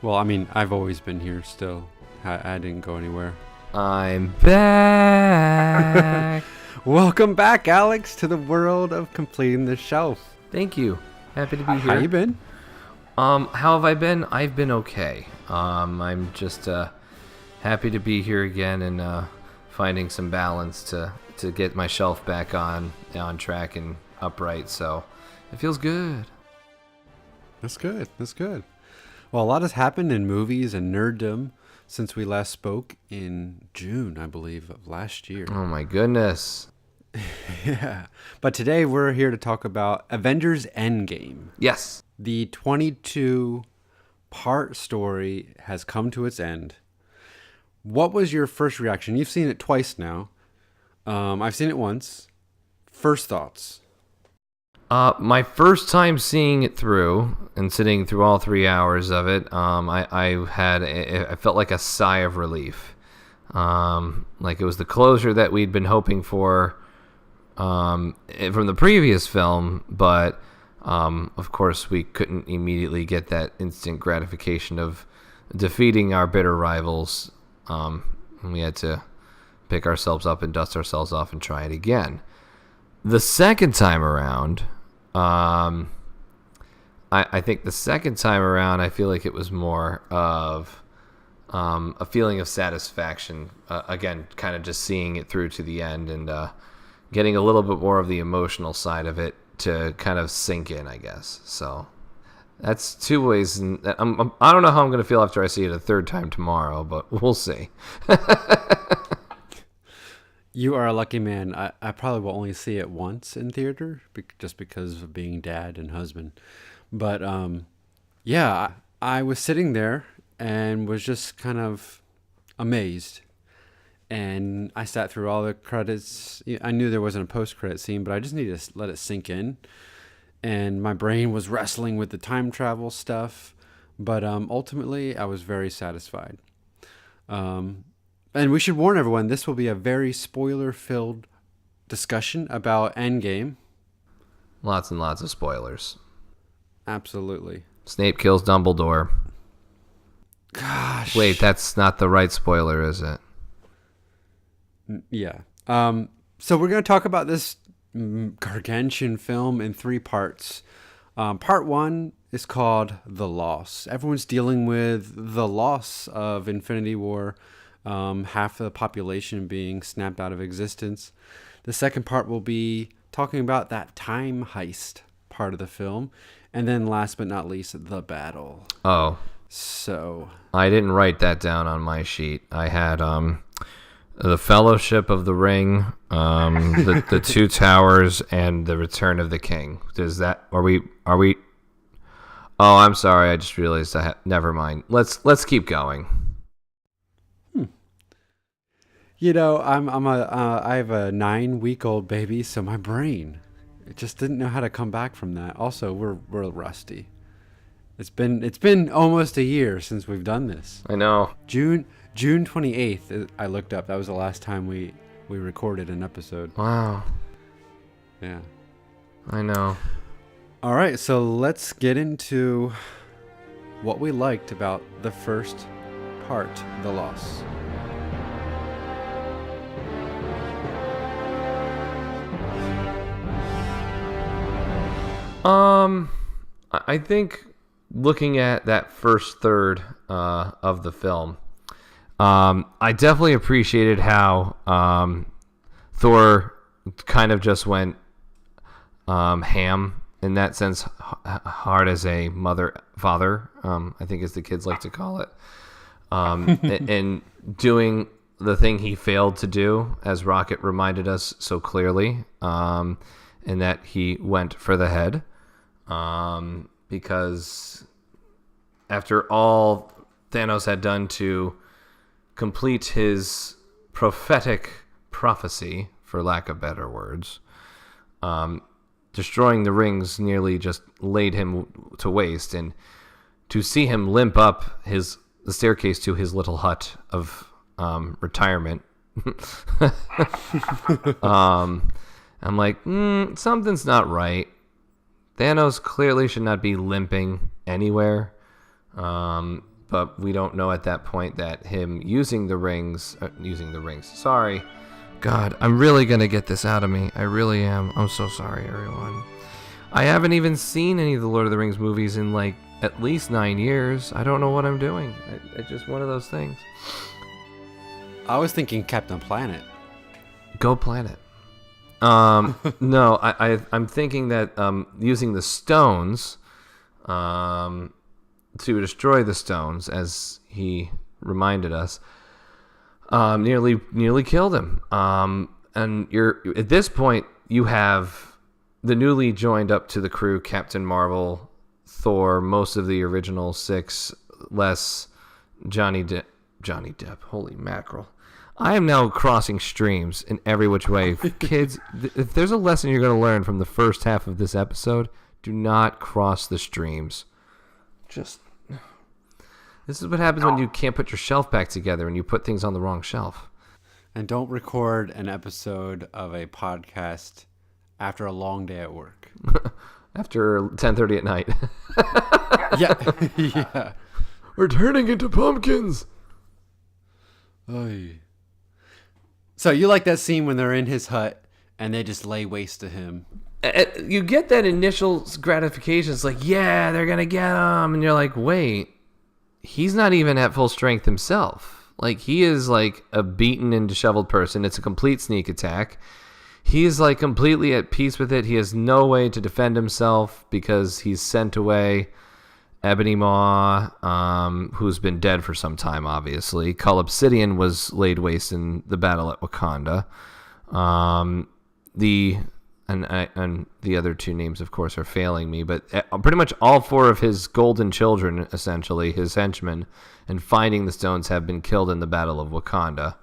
Well, I mean, I've always been here still. I didn't go anywhere. I'm back. Welcome back, Alex, to the world of completing the shelf. Thank you. Happy to be here. How you been? How have I been? I've been okay. I'm just happy to be here again and finding some balance to get my shelf back on track and upright. So it feels good. That's good. That's good. Well, a lot has happened in movies and nerddom since we last spoke in June, I believe, of last year. Oh my goodness. Yeah. But today we're here to talk about Avengers Endgame. Yes. The 22-part story has come to its end. What was your first reaction? You've seen it twice now. I've seen it once. First thoughts. My first time seeing it through and sitting through all 3 hours of it, I felt like a sigh of relief. Like it was the closure that we'd been hoping for from the previous film, but of course we couldn't immediately get that instant gratification of defeating our bitter rivals. We had to pick ourselves up and dust ourselves off and try it again. The second time around, I think the second time around, I feel like it was more of a feeling of satisfaction. Again, kind of just seeing it through to the end and getting a little bit more of the emotional side of it to kind of sink in, I guess. So that's two ways. I don't know how I'm going to feel after I see it a third time tomorrow, but we'll see. You are a lucky man. I probably will only see it once in theater, just because of being dad and husband. But yeah, I was sitting there and was just kind of amazed. And I sat through all the credits. I knew there wasn't a post-credit scene, but I just needed to let it sink in. And my brain was wrestling with the time travel stuff. But ultimately, I was very satisfied. And we should warn everyone, this will be a very spoiler-filled discussion about Endgame. Lots and lots of spoilers. Absolutely. Snape kills Dumbledore. Gosh. Wait, that's not the right spoiler, is it? Yeah. So we're going to talk about this gargantuan film in 3 parts. Part 1 is called The Loss. Everyone's dealing with the loss of Infinity War. Half of the population being snapped out of existence. The second part will be talking about that time heist part of the film. And then last but not least, the battle. Oh. So. I didn't write that down on my sheet. I had the Fellowship of the Ring, the Two Towers, and the Return of the King. Are we? Oh, I'm sorry. I just realized never mind. Let's keep going. You know, I have a 9-week-old baby, so my brain, it just didn't know how to come back from that. Also, we're rusty. It's been almost a year since we've done this. I know. June 28th, I looked up. That was the last time we recorded an episode. Wow. Yeah. I know. All right, so let's get into what we liked about the first part, The Loss. I think looking at that first third of the film, I definitely appreciated how Thor kind of just went ham in that sense, hard as a father, I think as the kids like to call it, and doing the thing he failed to do, as Rocket reminded us so clearly, in that he went for the head. Because after all Thanos had done to complete his prophetic prophecy, for lack of better words, destroying the rings nearly just laid him to waste, and to see him limp up the staircase to his little hut of retirement, I'm like, something's not right. Thanos clearly should not be limping anywhere. but we don't know at that point that him using the rings. Sorry. God, I'm really going to get this out of me. I really am. I'm so sorry, everyone. I haven't even seen any of the Lord of the Rings movies in like at least 9 years. I don't know what I'm doing. It's just one of those things. I was thinking Captain Planet. Go Planet. No, I'm thinking that using the stones to destroy the stones, as he reminded us, nearly killed him. And you're at this point, you have the newly joined up to the crew Captain Marvel, Thor, most of the original 6, less Johnny Depp. Holy mackerel. I am now crossing streams in every which way. Kids, if there's a lesson you're going to learn from the first half of this episode, do not cross the streams. This is what happens when you can't put your shelf back together and you put things on the wrong shelf. And don't record an episode of a podcast after a long day at work. After 10:30 at night. Yeah. Yeah. We're turning into pumpkins. Oy. So you like that scene when they're in his hut and they just lay waste to him? You get that initial gratification. It's like, yeah, they're going to get him. And you're like, wait, he's not even at full strength himself. Like, he is like a beaten and disheveled person. It's a complete sneak attack. He is like completely at peace with it. He has no way to defend himself because he's sent away Ebony Maw, who's been dead for some time, obviously. Cull Obsidian was laid waste in the battle at Wakanda. And the other 2 names, of course, are failing me, but pretty much all 4 of his golden children, essentially, his henchmen, and finding the stones, have been killed in the Battle of Wakanda.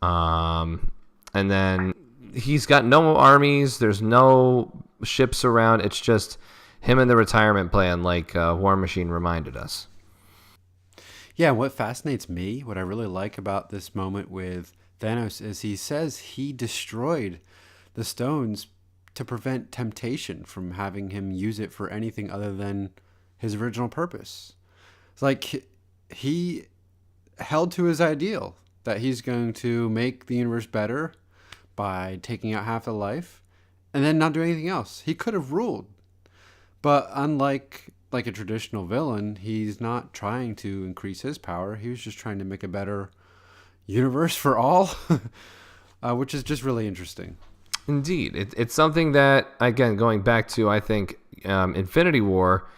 And then he's got no armies. There's no ships around. It's just him and the retirement plan, like War Machine reminded us. Yeah, what fascinates me, what I really like about this moment with Thanos, is he says he destroyed the stones to prevent temptation from having him use it for anything other than his original purpose. It's like he held to his ideal that he's going to make the universe better by taking out half of life and then not do anything else. He could have ruled. But unlike a traditional villain, he's not trying to increase his power. He was just trying to make a better universe for all, which is just really interesting. Indeed. It's something that, again, going back to, I think, Infinity War,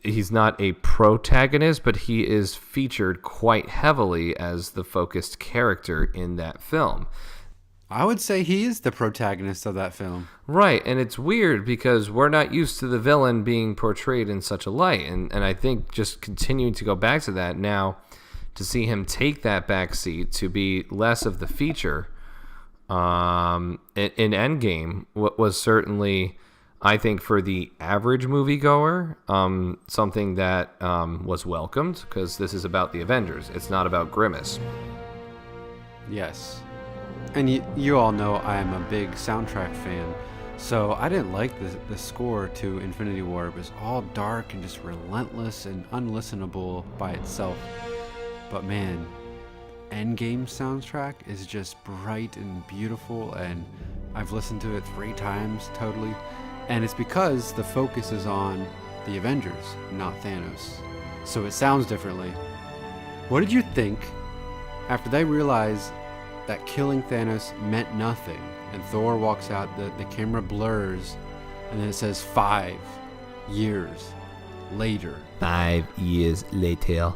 he's not a protagonist, but he is featured quite heavily as the focused character in that film. I would say he is the protagonist of that film. Right, and it's weird because we're not used to the villain being portrayed in such a light. And I think just continuing to go back to that now, to see him take that back seat to be less of the feature in Endgame was certainly, I think, for the average moviegoer, something that was welcomed, because this is about the Avengers. It's not about Grimace. Yes. And you all know I'm a big soundtrack fan, so I didn't like the score to Infinity War. It was all dark and just relentless and unlistenable by itself. But man, Endgame soundtrack is just bright and beautiful, and I've listened to it 3 times totally. And it's because the focus is on the Avengers, not Thanos. So it sounds differently. What did you think after they realized that killing Thanos meant nothing, and Thor walks out, the camera blurs, and then it says 5 years later? 5 years later.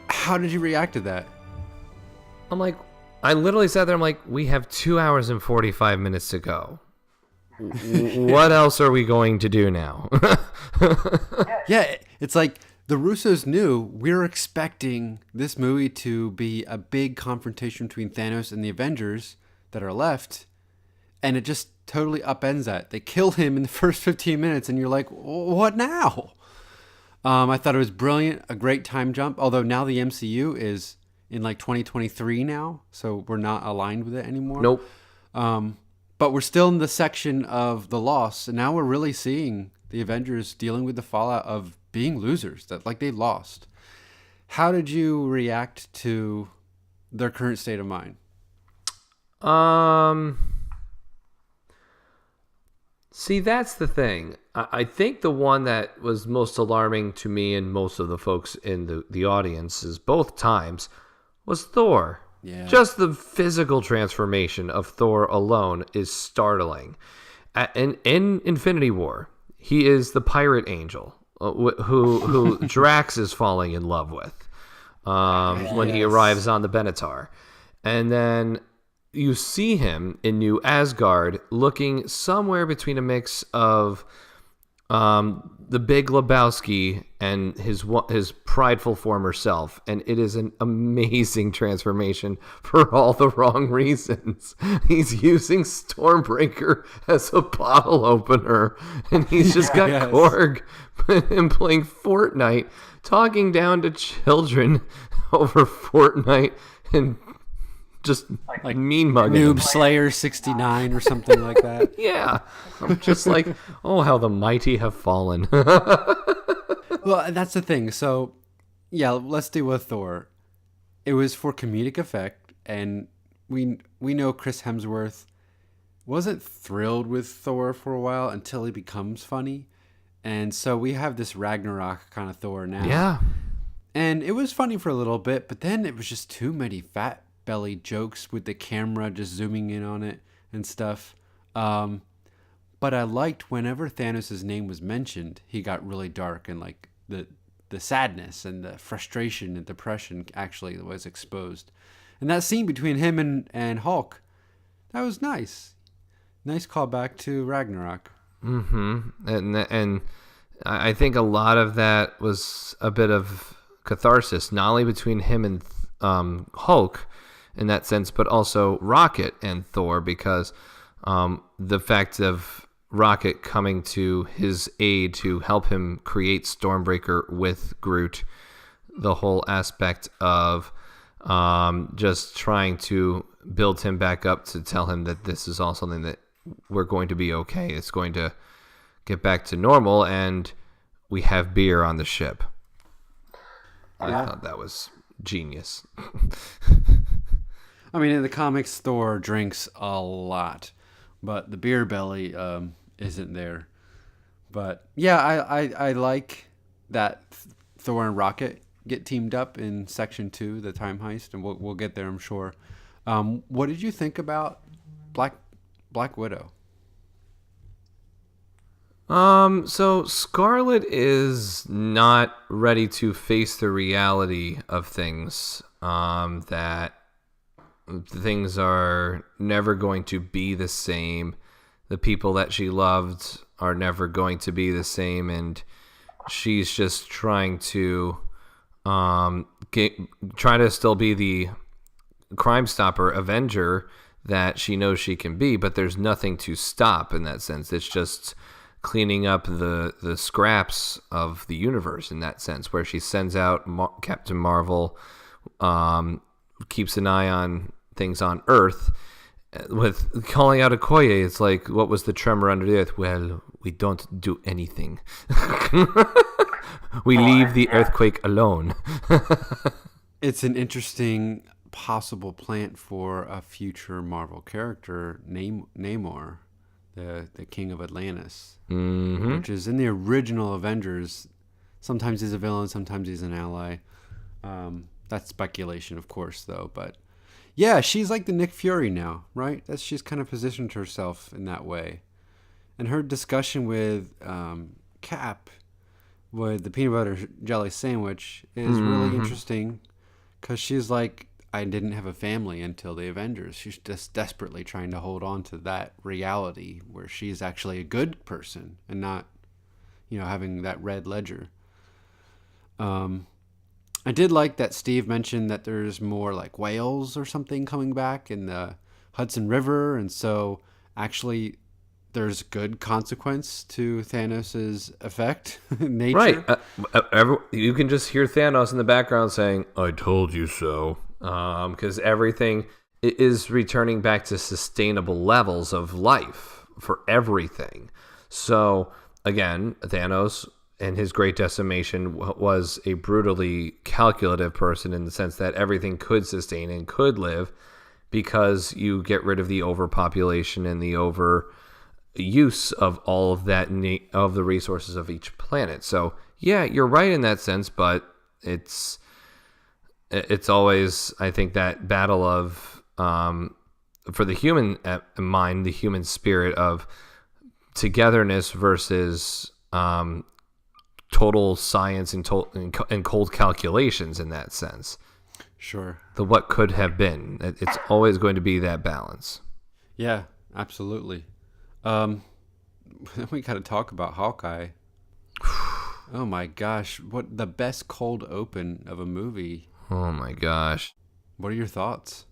How did you react to that? I'm like, I literally sat there, I'm like, we have 2 hours and 45 minutes to go. What else are we going to do now? Yeah, it's like the Russos knew we were expecting this movie to be a big confrontation between Thanos and the Avengers that are left, and it just totally upends that. They kill him in the first 15 minutes, and you're like, what now? I thought it was brilliant, a great time jump, although now the MCU is in like 2023 now, so we're not aligned with it anymore. Nope. But we're still in the section of the loss, and now we're really seeing the Avengers dealing with the fallout of being losers, that like they lost. How did you react to their current state of mind? Um, See, that's the thing. I think the one that was most alarming to me and most of the folks in the audience is both times was Thor. Yeah. Just the physical transformation of Thor alone is startling. In Infinity War, he is the pirate angel who Drax is falling in love with when he arrives on the Benatar. And then you see him in New Asgard looking somewhere between a mix of the Big Lebowski and his prideful former self, and it is an amazing transformation for all the wrong reasons. He's using Stormbreaker as a bottle opener, and he's just got Korg and playing Fortnite, talking down to children over Fortnite, and just like mean mugging Noob Slayer 69 or something like that. Yeah. I'm just like, oh, how the mighty have fallen. Well, that's the thing. So, yeah, let's deal with Thor. It was for comedic effect, and we know Chris Hemsworth wasn't thrilled with Thor for a while until he becomes funny. And so we have this Ragnarok kind of Thor now. Yeah. And it was funny for a little bit, but then it was just too many fat belly jokes with the camera just zooming in on it and stuff. But I liked whenever Thanos' name was mentioned, he got really dark, and like the sadness and the frustration and depression actually was exposed. And that scene between him and Hulk, that was nice. Nice callback to Ragnarok. Mm-hmm. And I think a lot of that was a bit of catharsis, not only between him and Hulk in that sense, but also Rocket and Thor, because the fact of Rocket coming to his aid to help him create Stormbreaker with Groot, the whole aspect of just trying to build him back up to tell him that this is all something that we're going to be okay. It's going to get back to normal, and we have beer on the ship. I thought that was genius. I mean, in the comics, Thor drinks a lot, but the beer belly isn't there. But yeah, I like that Thor and Rocket get teamed up in Section 2, the time heist, and we'll get there, I'm sure. What did you think about Black Widow? So Scarlet is not ready to face the reality of things, that things are never going to be the same. The people that she loved are never going to be the same, and she's just trying to try to still be the Crime Stopper Avenger that she knows she can be, but there's nothing to stop in that sense. It's just cleaning up the scraps of the universe in that sense, where she sends out Captain Marvel, keeps an eye on things on Earth. With calling out Okoye, it's like, what was the tremor under the earth? Well, we don't do anything. We leave the earthquake alone. It's an interesting possible plant for a future Marvel character, Namor, the King of Atlantis, which is in the original Avengers. Sometimes he's a villain, sometimes he's an ally. That's speculation, of course, though. But yeah, she's like the Nick Fury now, right? She's kind of positioned herself in that way. And her discussion with Cap, with the peanut butter jelly sandwich, is really interesting, because she's like, I didn't have a family until the Avengers. She's just desperately trying to hold on to that reality where she's actually a good person and not, having that red ledger. I did like that Steve mentioned that there's more like whales or something coming back in the Hudson River, and so actually there's good consequence to Thanos' effect in nature. Right. You can just hear Thanos in the background saying, I told you so. Because everything is returning back to sustainable levels of life for everything. So, again, Thanos and his great decimation was a brutally calculative person in the sense that everything could sustain and could live because you get rid of the overpopulation and the overuse of all of that of the resources of each planet. So yeah, you're right in that sense, but it's always, I think, that battle of for the human mind, the human spirit of togetherness versus total science and cold calculations in that sense. Sure. The what could have been. It's always going to be that balance. Yeah, absolutely. We got to talk about Hawkeye. Oh my gosh, what the best cold open of a movie. Oh my gosh. What are your thoughts?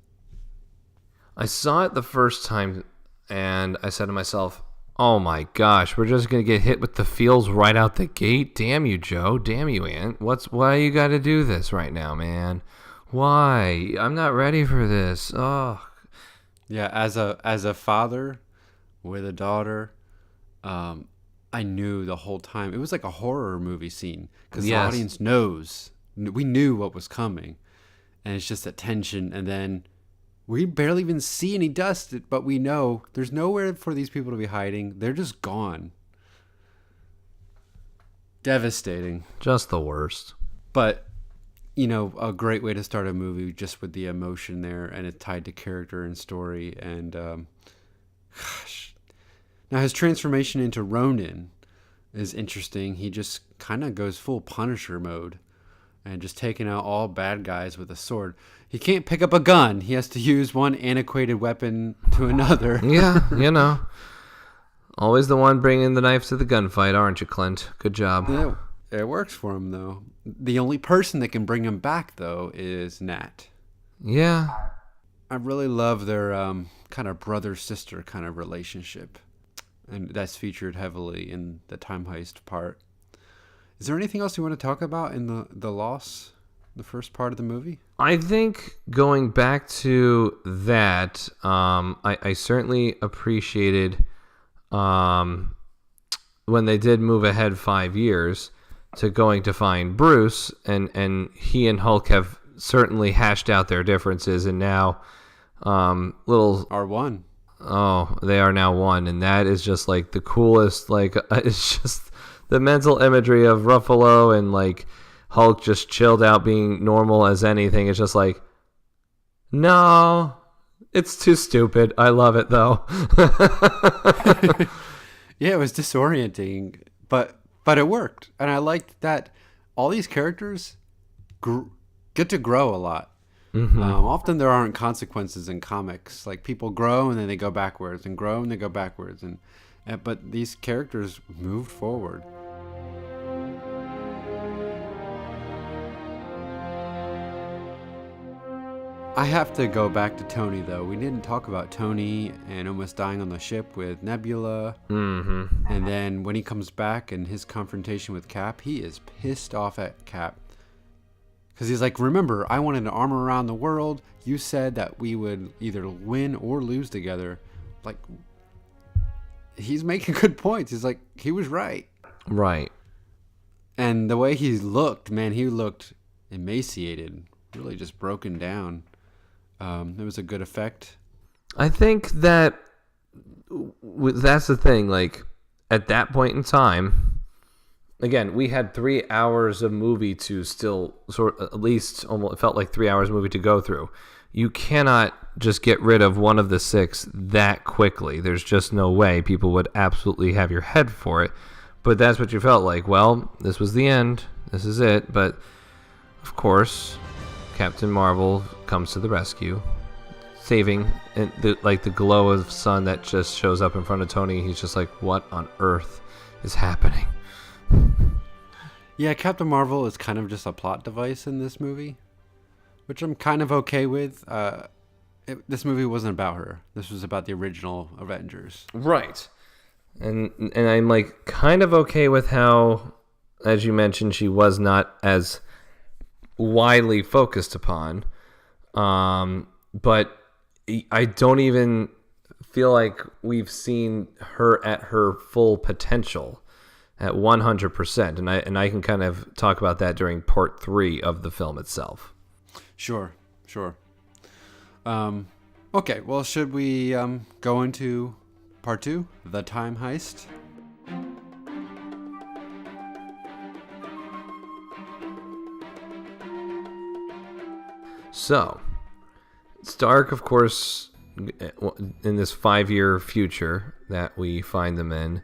I saw it the first time and I said to myself, oh my gosh, we're just going to get hit with the feels right out the gate. Damn you, Joe. Damn you, Ant. Why you got to do this right now, man? Why? I'm not ready for this. Oh. Yeah, as a father with a daughter, I knew the whole time. It was like a horror movie scene because the audience knows. We knew what was coming. And it's just that tension. And then we barely even see any dust, but we know there's nowhere for these people to be hiding. They're just gone. Devastating. Just the worst. But, you know, a great way to start a movie just with the emotion there, and it's tied to character and story. And, gosh. Now, his transformation into Ronin is interesting. He just kind of goes full Punisher mode and just taking out all bad guys with a sword. He can't pick up a gun. He has to use one antiquated weapon to another. Yeah, you know. Always the one bringing the knife to the gunfight, aren't you, Clint? Good job. Yeah, it works for him, though. The only person that can bring him back, though, is Nat. Yeah. I really love their kind of brother-sister kind of relationship. And that's featured heavily in the time heist part. Is there anything else you want to talk about in the loss, the first part of the movie? I think going back to that, I certainly appreciated when they did move ahead 5 years to going to find Bruce, and he and Hulk have certainly hashed out their differences, and now little Are one. Oh, they are now one, and that is just like the coolest. Like it's just the mental imagery of Ruffalo and like Hulk just chilled out, being normal as anything. It's just like, no, it's too stupid. I love it though. Yeah, it was disorienting, but it worked, and I liked that all these characters get to grow a lot. Mm-hmm. Often there aren't consequences in comics. Like people grow and then they go backwards, and grow and they go backwards, and but these characters moved forward. I have to go back to Tony, though. We didn't talk about Tony and almost dying on the ship with Nebula. Mm-hmm. And then when he comes back and his confrontation with Cap, he is pissed off at Cap. Because he's like, remember, I wanted to armor around the world. You said that we would either win or lose together. Like, he's making good points. He's like, he was right. Right. And the way he looked, man, he looked emaciated, really just broken down. It was a good effect. I think that that's the thing. Like, at that point in time, again, we had 3 hours of movie to still at least almost, it felt like 3 hours movie to go through. You cannot just get rid of one of the 6 that quickly. There's just no way. People would absolutely have your head for it. But that's what you felt like. Well, this was the end. This is it. But, of course, Captain Marvel comes to the rescue, saving the glow of sun that just shows up in front of Tony. He's just like, what on earth is happening? Yeah, Captain Marvel is kind of just a plot device in this movie, which I'm kind of okay with. This movie wasn't about her. This was about the original Avengers. Right. And I'm like kind of okay with how, as you mentioned, she was not as widely focused upon. But I don't even feel like we've seen her at her full potential. at 100%, and I can kind of talk about that during part 3 of the film itself. Sure. Okay, well, should we go into part 2, the time heist? So, Stark, of course, in this 5-year future that we find them in,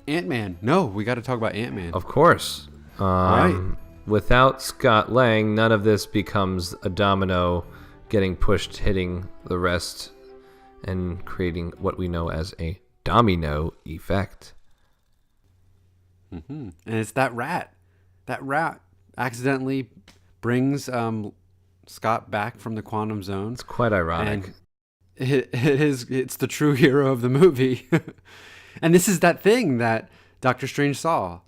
Ant-Man. No, we got to talk about Ant-Man. of course, Right. without Scott Lang, none of this becomes a domino getting pushed, hitting the rest, and creating what we know as a domino effect. And it's that rat. That rat accidentally brings Scott back from the quantum zone. It's quite ironic. And it's the true hero of the movie. And this is that thing that Doctor Strange saw.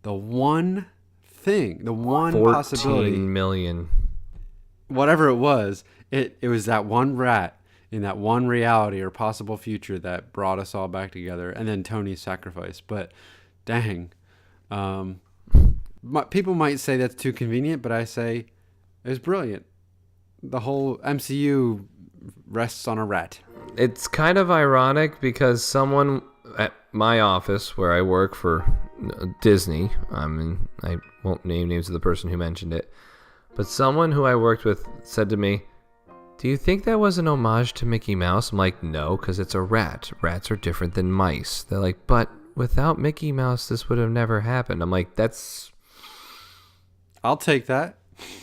The one thing, the one 14 possibility, million. whatever it was, it was that one rat in that one reality or possible future that brought us all back together, and then Tony's sacrifice. But dang, people might say that's too convenient, but I say it was brilliant. The whole MCU rests on a rat. It's kind of ironic because someone at my office where I work for Disney, I won't name names of the person who mentioned it, but someone who I worked with said to me, "Do you think that was an homage to Mickey Mouse?" I'm like, "No, because it's a rat. Rats are different than mice." They're like, "But without Mickey Mouse, this would have never happened." I'm like, "That's I'll take that.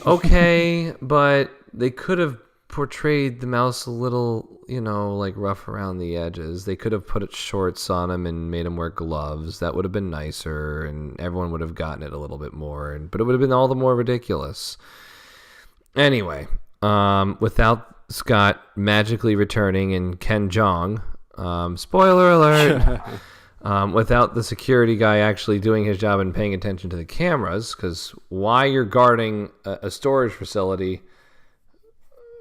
okay," but they could have portrayed the mouse a little, like rough around the edges. They could have put shorts on him and made him wear gloves. That would have been nicer, and everyone would have gotten it a little bit more. But it would have been all the more ridiculous. Anyway, without Scott magically returning and Ken Jeong, spoiler alert, without the security guy actually doing his job and paying attention to the cameras, because why you're guarding a storage facility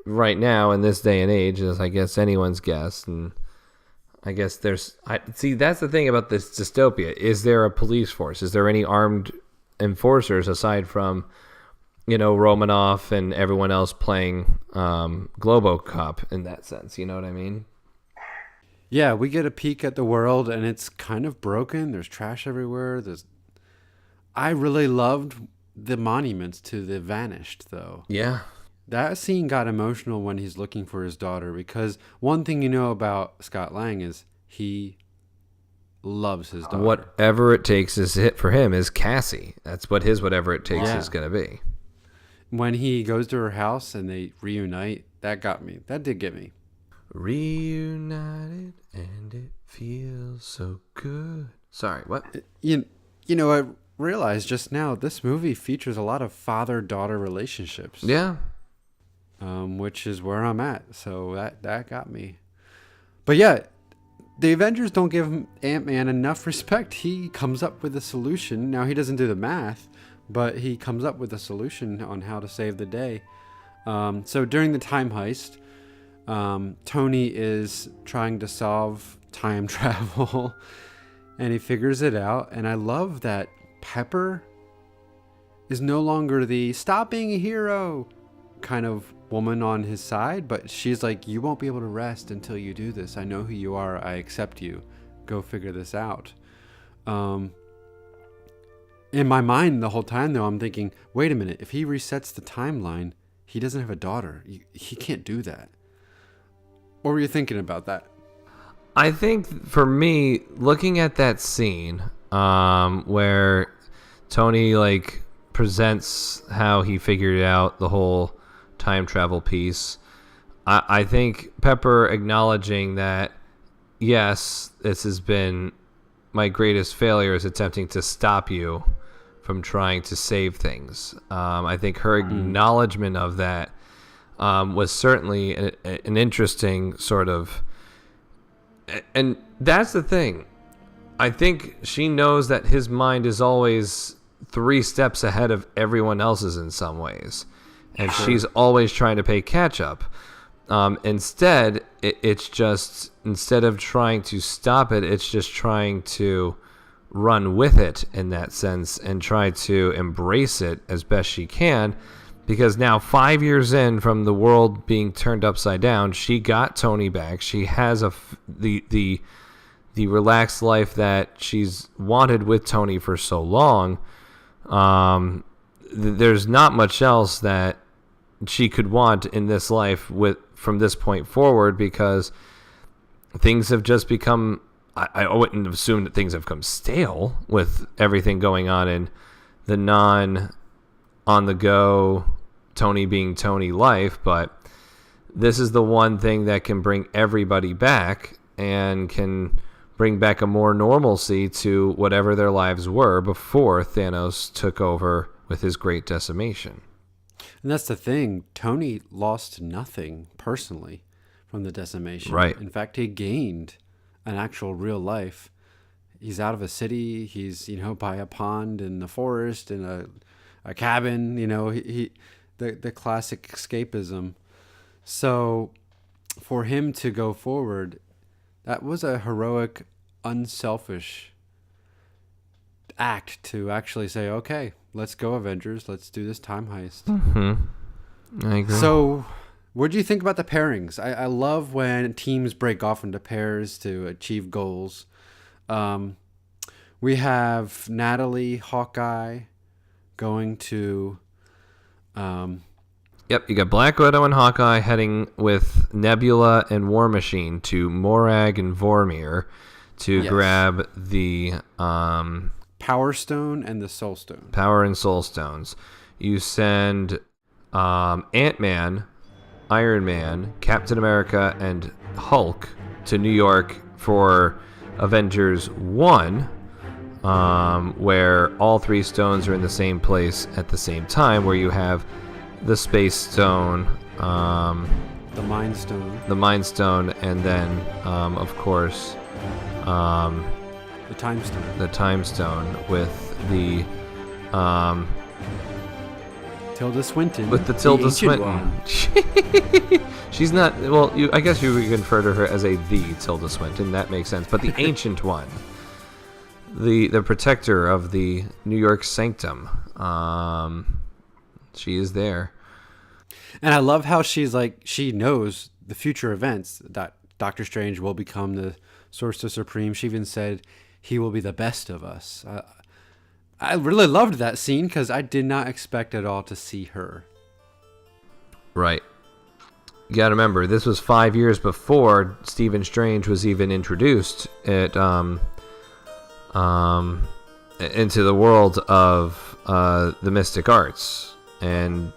right now in this day and age is, I guess, anyone's guess. And I guess that's the thing about this dystopia. Is there a police force? Is there any armed enforcers aside from, Romanoff and everyone else playing Globocop in that sense? You know what I mean? Yeah, we get a peek at the world, and it's kind of broken. There's trash everywhere. I really loved the monuments to the vanished, though. Yeah. That scene got emotional when he's looking for his daughter, because one thing you know about Scott Lang is he loves his daughter. Whatever it takes for him is Cassie. That's what his whatever it takes is going to be. When he goes to her house and they reunite, that got me. That did get me. Reunited and it feels so good. Sorry, what? I realized just now this movie features a lot of father-daughter relationships. Yeah. Which is where I'm at. So that got me. But yeah, the Avengers don't give Ant-Man enough respect. He comes up with a solution. Now, he doesn't do the math, but he comes up with a solution on how to save the day. So during the time heist, Tony is trying to solve time travel, and he figures it out. And I love that Pepper is no longer the stop being a hero kind of woman on his side, but she's like, you won't be able to rest until you do this. I know who you are. I accept you. Go figure this out. In my mind the whole time, though, I'm thinking, wait a minute. If he resets the timeline, he doesn't have a daughter. He can't do that. What were you thinking about that? I think for me, looking at that scene where Tony presents how he figured out the whole time travel piece, I think Pepper acknowledging that, yes, this has been my greatest failure is attempting to stop you from trying to save things. I think her acknowledgement of that was certainly an interesting sort of... And that's the thing. I think she knows that his mind is always 3 steps ahead of everyone else's in some ways. And she's always trying to play catch up. Instead, it's just, instead of trying to stop it, it's just trying to run with it in that sense and try to embrace it as best she can. Because now, 5 years in from the world being turned upside down, she got Tony back. She has the relaxed life that she's wanted with Tony for so long. There's not much else that she could want in this life from this point forward, because things have just become, I wouldn't assume that things have become stale with everything going on in the on-the-go Tony being Tony life, but this is the one thing that can bring everybody back and can bring back a more normalcy to whatever their lives were before Thanos took over with his great decimation. And that's the thing. Tony lost nothing personally from the decimation. Right. In fact, he gained an actual real life. He's out of a city. He's, by a pond in the forest in a cabin, the classic escapism. So for him to go forward, that was a heroic, unselfish act to actually say, okay, let's go, Avengers. Let's do this time heist. Mm-hmm. I agree. So what do you think about the pairings? I love when teams break off into pairs to achieve goals. We have Natalie, Hawkeye, going to... Yep, you got Black Widow and Hawkeye heading with Nebula and War Machine to Morag and Vormir to grab the... Power Stone and the Soul Stone. Power and Soul Stones. You send Ant-Man, Iron Man, Captain America, and Hulk to New York for Avengers 1, where all three stones are in the same place at the same time, where you have the Space Stone, the Mind Stone. The Mind Stone, and then, of course... the Time Stone. The Time Stone with the Tilda Swinton. With the Tilda Swinton. She's not, well, I guess you would refer to her as the Tilda Swinton. That makes sense. But the ancient one, the protector of the New York Sanctum, she is there. And I love how she's like, she knows the future events, that Doctor Strange will become the Sorcerer Supreme. She even said he will be the best of us. I really loved that scene because I did not expect at all to see her. Right. You got to remember, this was 5 years before Stephen Strange was even introduced into the world of the mystic arts and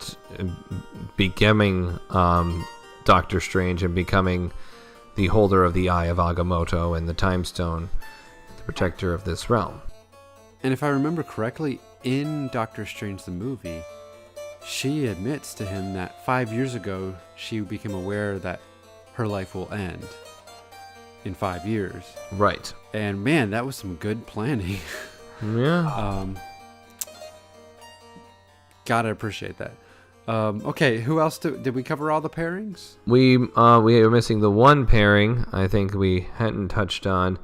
becoming Doctor Strange and becoming the holder of the Eye of Agamotto and the Time Stone, the protector of this realm. And if I remember correctly, in Doctor Strange the movie, she admits to him that 5 years ago, she became aware that her life will end in 5 years. Right. And man, that was some good planning. Yeah. Gotta appreciate that. Okay, who else did we cover all the pairings? We were missing the one pairing I think we hadn't touched on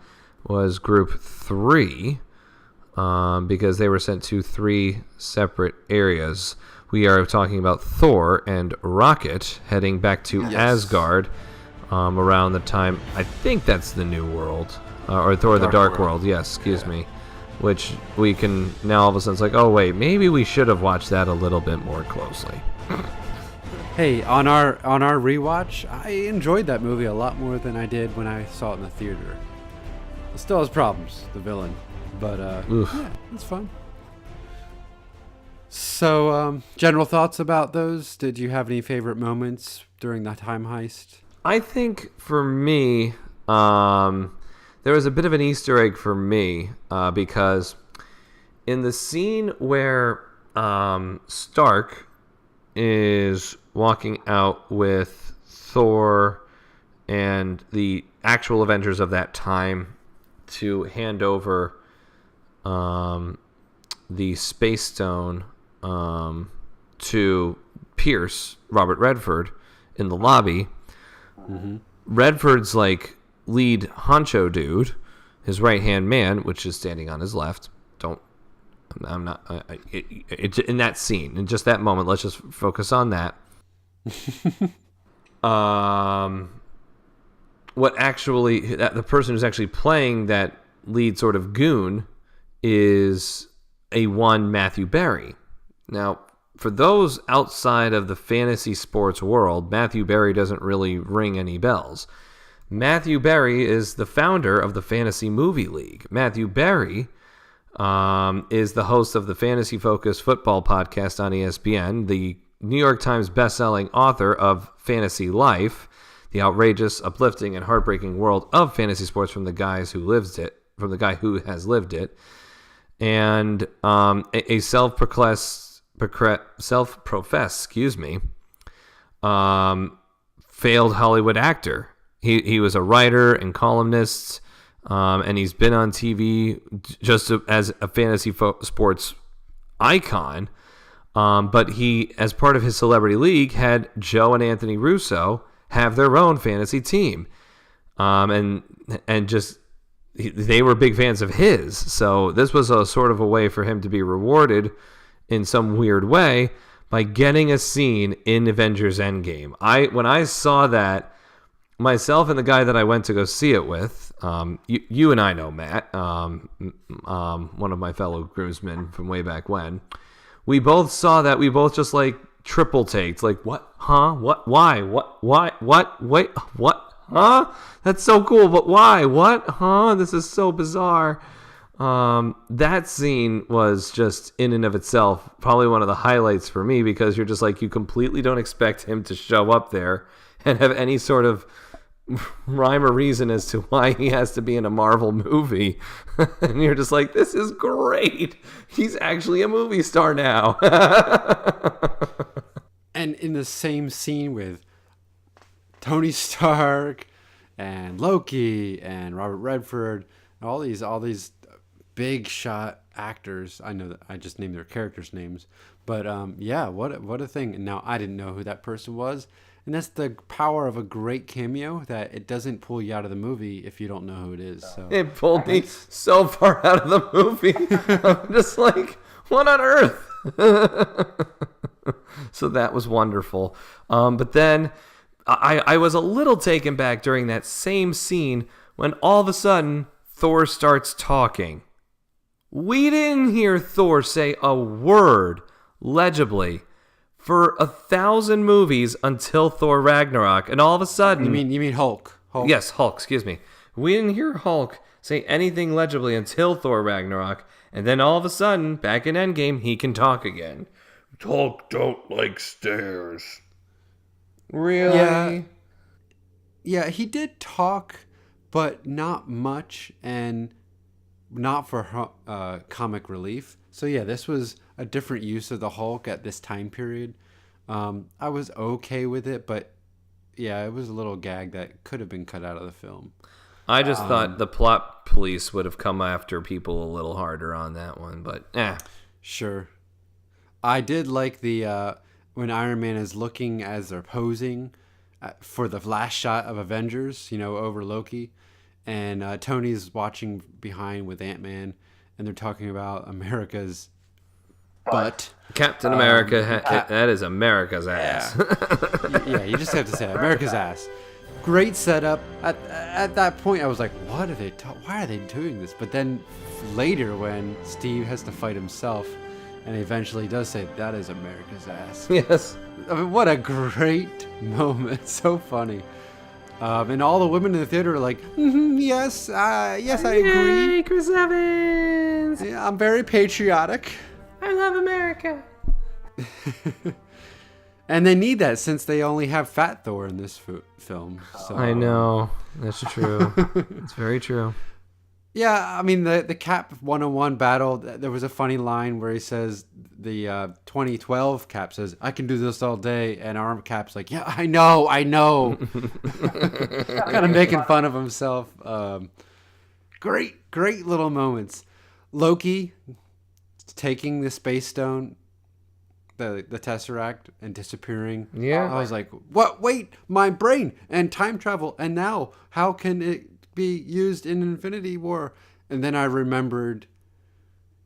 was Group 3, because they were sent to 3 separate areas. We are talking about Thor and Rocket heading back to Asgard around the time, I think that's the New World, or Thor the Dark World, yes, excuse me. Which we can now all of a sudden, it's like, oh wait, maybe we should have watched that a little bit more closely. Hey, on our rewatch, I enjoyed that movie a lot more than I did when I saw it in the theater. It still has problems, the villain, but yeah, it's fun. So, general thoughts about those? Did you have any favorite moments during the time heist? I think for me, there was a bit of an Easter egg for me, because in the scene where Stark is walking out with Thor and the actual Avengers of that time to hand over the Space Stone to Pierce, Robert Redford, in the lobby, Redford's like lead honcho dude, his right hand man, which is standing on his left. I'm not. In that scene, in just that moment, let's just focus on that. What actually, the person who's actually playing that lead sort of goon is a one Matthew Berry. Now, for those outside of the fantasy sports world, Matthew Berry doesn't really ring any bells. Matthew Berry is the founder of the Fantasy Movie League. Matthew Berry is the host of the fantasy-focused football podcast on ESPN, the New York Times bestselling author of Fantasy Life, the outrageous, uplifting, and heartbreaking world of fantasy sports from the guy who has lived it, and a self-professed, failed Hollywood actor. He was a writer and columnist, and he's been on TV just as a fantasy sports icon. But he, as part of his celebrity league, had Joe and Anthony Russo have their own fantasy team, and just they were big fans of his. So this was a sort of a way for him to be rewarded in some weird way by getting a scene in Avengers Endgame. When I saw that, myself and the guy that I went to go see it with, you and I know Matt, one of my fellow groomsmen from way back when. We both saw that. We both just like triple taked, like, what? Huh? What? Why? What? Why? What? Wait, what? Huh? That's so cool, but why? What? Huh? This is so bizarre. That scene was just in and of itself probably one of the highlights for me, because you're just like, you completely don't expect him to show up there and have any sort of rhyme or reason as to why he has to be in a Marvel movie. And you're just like, this is great. He's actually a movie star now. And in the same scene with Tony Stark and Loki and Robert Redford, all these big shot actors. I know that I just named their characters' names, but yeah, what a thing. And now I didn't know who that person was. And that's the power of a great cameo, that it doesn't pull you out of the movie if you don't know who it is. So it pulled me so far out of the movie. I'm just like, what on earth? So that was wonderful. But then I was a little taken back during that same scene when all of a sudden Thor starts talking. We didn't hear Thor say a word legibly for 1,000 movies until Thor Ragnarok, and all of a sudden... You mean Hulk? Yes, Hulk, excuse me. We didn't hear Hulk say anything legibly until Thor Ragnarok, and then all of a sudden, back in Endgame, he can talk again. Hulk don't like stairs. Really? Yeah, he did talk, but not much, and not for comic relief. So yeah, this was a different use of the Hulk at this time period. I was okay with it, but yeah, it was a little gag that could have been cut out of the film. I just thought the plot police would have come after people a little harder on that one, but Sure. I did like the when Iron Man is looking as they're posing for the last shot of Avengers, over Loki, and Tony's watching behind with Ant-Man, and they're talking about America's butt. Captain America, that is America's ass. Yeah, you just have to say America's ass. Great setup. At that point, I was like, "What are they? Why are they doing this?" But then later, when Steve has to fight himself, and eventually does say, "That is America's ass." Yes. I mean, what a great moment! So funny. And all the women in the theater are like, "Yes, yes, I agree." Yay, Chris Evans! Yeah, I'm very patriotic. I love America. And they need that since they only have Fat Thor in this film. So. I know. That's true. It's very true. Yeah, I mean, the Cap 101 battle, there was a funny line where he says, the 2012 Cap says, "I can do this all day," and our Cap's like, "Yeah, I know." Kind of making fun of himself. Great little moments. Loki taking the Space Stone, the Tesseract and disappearing. Yeah. I was like, what? Wait, my brain and time travel, and now how can it be used in Infinity War? And then I remembered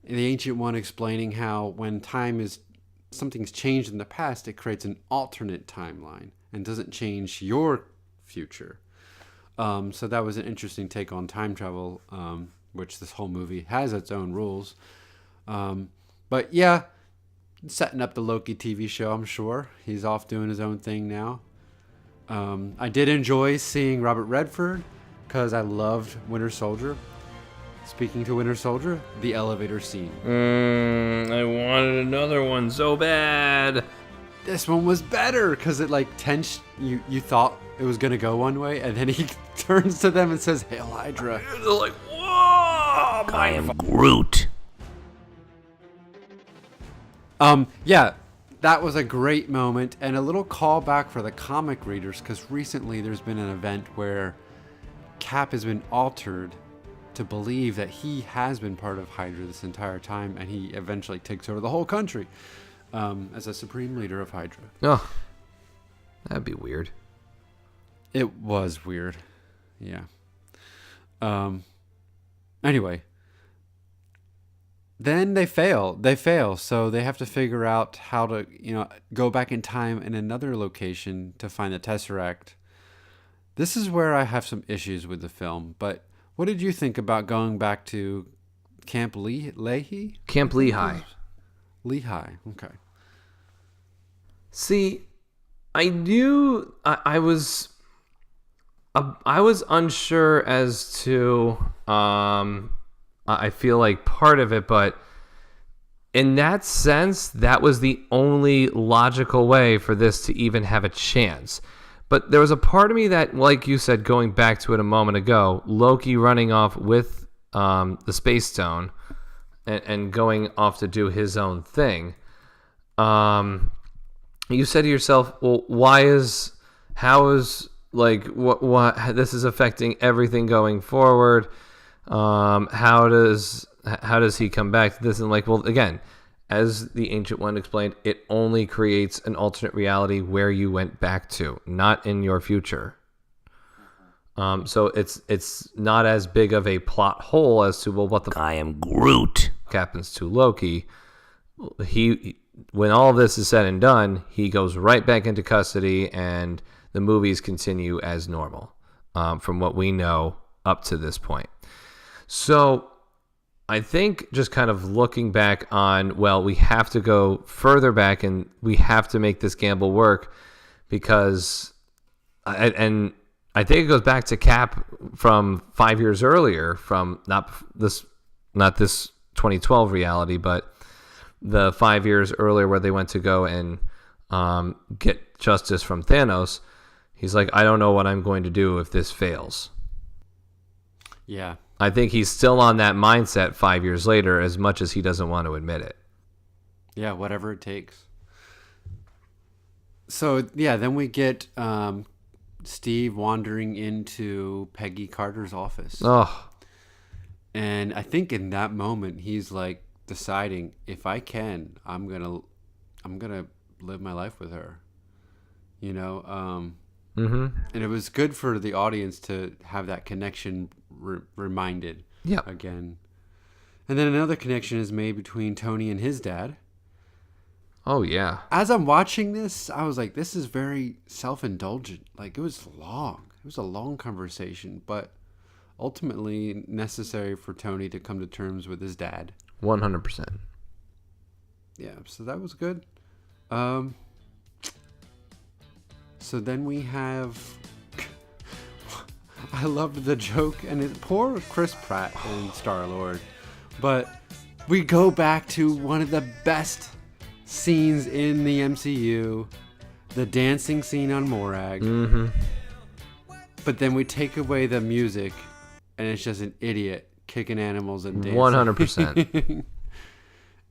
the Ancient One explaining how when something's changed in the past, it creates an alternate timeline and doesn't change your future. So that was an interesting take on time travel, which this whole movie has its own rules. But yeah, setting up the Loki TV show, I'm sure. He's off doing his own thing now. I did enjoy seeing Robert Redford because I loved Winter Soldier. Speaking to Winter Soldier, the elevator scene. I wanted another one so bad. This one was better because it like tensed. You thought it was gonna go one way, and then he turns to them and says, "Hail Hydra!" They're like, whoa! I am Groot. Yeah, that was a great moment and a little callback for the comic readers because recently there's been an event where Cap has been altered to believe that he has been part of Hydra this entire time, and he eventually takes over the whole country as a supreme leader of Hydra. Oh, that'd be weird. It was weird. Yeah. Anyway. Then they fail. So they have to figure out how to, go back in time in another location to find the Tesseract. This is where I have some issues with the film, but what did you think about going back to Camp Leahy? Camp Lehigh. Lehigh, okay. See, I knew I was unsure as to I feel like part of it, but in that sense, that was the only logical way for this to even have a chance. But there was a part of me that, like you said, going back to it a moment ago, Loki running off with the Space Stone and going off to do his own thing. You said to yourself, well, how is what this is affecting everything going forward? How does he come back to this? And well, again, as the Ancient One explained, it only creates an alternate reality where you went back to, not in your future. So it's not as big of a plot hole as to, well, what the I am Groot happens to Loki. When all this is said and done, he goes right back into custody, and the movies continue as normal, from what we know up to this point. So I think just kind of looking back on, well, we have to go further back and we have to make this gamble work because, and I think it goes back to Cap from 5 years earlier, from not this 2012 reality, but the 5 years earlier where they went to go and get justice from Thanos. He's like, I don't know what I'm going to do if this fails. Yeah. I think he's still on that mindset 5 years later, as much as he doesn't want to admit it. Yeah, whatever it takes. So, yeah, then we get Steve wandering into Peggy Carter's office. Oh. And I think in that moment, he's like deciding, if I can, I'm gonna live my life with her. Mm-hmm. And it was good for the audience to have that connection reminded again. And then another connection is made between Tony and his dad. Oh, yeah. As I'm watching this, I was like, this is very self-indulgent. Like, it was long. It was a long conversation, but ultimately necessary for Tony to come to terms with his dad. 100%. Yeah, so that was good. So then we have... I loved the joke, and poor Chris Pratt and Star-Lord. But we go back to one of the best scenes in the MCU, the dancing scene on Morag. Mm-hmm. But then we take away the music, and it's just an idiot kicking animals and dancing. 100%.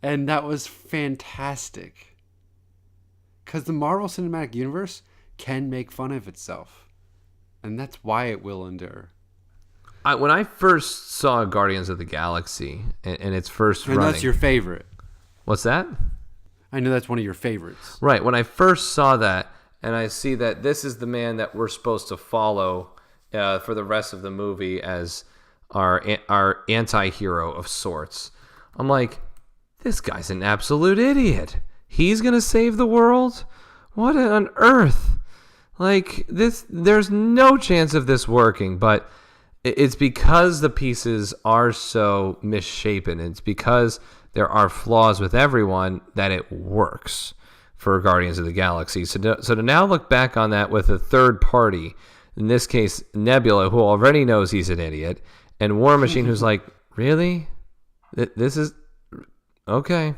And that was fantastic. Because the Marvel Cinematic Universe can make fun of itself. And that's why it will endure. When I first saw Guardians of the Galaxy and its first and running... that's your favorite. What's that? I know that's one of your favorites. Right. When I first saw that, and I see that this is the man that we're supposed to follow for the rest of the movie as our anti-hero of sorts, I'm like, this guy's an absolute idiot. He's gonna save the world? What on earth? Like this, there's no chance of this working. But it's because the pieces are so misshapen. It's because there are flaws with everyone that it works for Guardians of the Galaxy. So to now look back on that with a third party, in this case Nebula, who already knows he's an idiot, and War Machine, who's like, really? This is okay.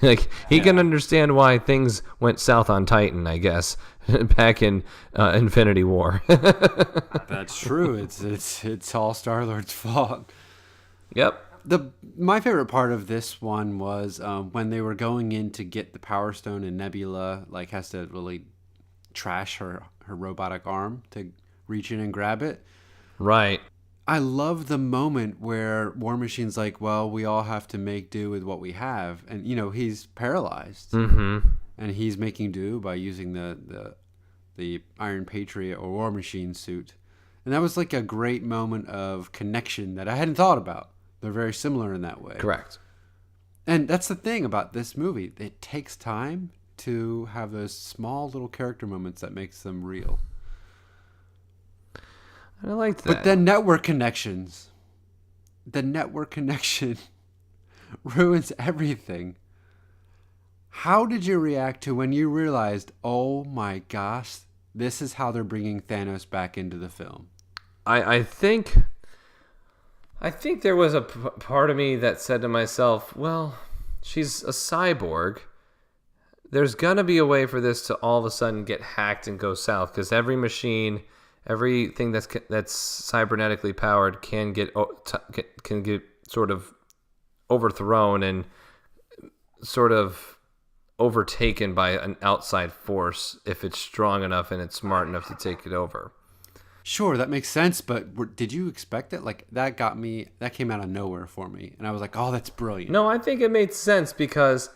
Like he can understand why things went south on Titan, I guess, back in Infinity War. That's true. It's all Star-Lord's fault. Yep. My favorite part of this one was when they were going in to get the Power Stone, and Nebula like has to really trash her robotic arm to reach in and grab it. Right. I love the moment where War Machine's like, well, we all have to make do with what we have. And, he's paralyzed. Mm-hmm. And he's making do by using the Iron Patriot or War Machine suit. And that was like a great moment of connection that I hadn't thought about. They're very similar in that way. Correct. And that's the thing about this movie. It takes time to have those small little character moments that makes them real. I liked that. But then network connections. The network connection ruins everything. How did you react to when you realized, oh my gosh, this is how they're bringing Thanos back into the film? I think there was a part of me that said to myself, well, she's a cyborg. There's going to be a way for this to all of a sudden get hacked and go south, because every machine, everything that's cybernetically powered can get sort of overthrown and sort of overtaken by an outside force if it's strong enough and it's smart enough to take it over. Sure, that makes sense, but did you expect it? Like, that came out of nowhere for me, and I was like, oh, that's brilliant. No, I think it made sense because,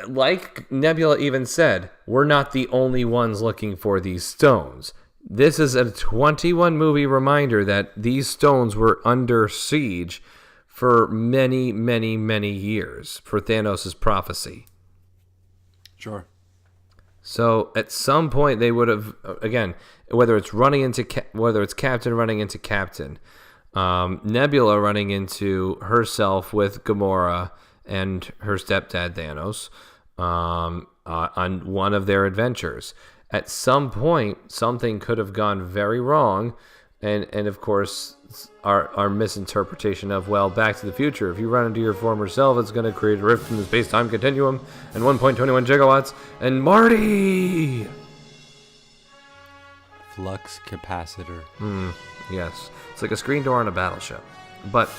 like Nebula even said, we're not the only ones looking for these stones. This is a 21 movie reminder that these stones were under siege for many, many, many years for Thanos' prophecy. Sure. So at some point they would have, again, whether it's Captain running into Captain, Nebula running into herself with Gamora and her stepdad Thanos on one of their adventures. At some point, something could have gone very wrong, and of course, our misinterpretation of, well, Back to the Future, if you run into your former self, it's going to create a rift in the space-time continuum and 1.21 gigawatts, and Marty! Flux capacitor. Yes. It's like a screen door on a battleship. But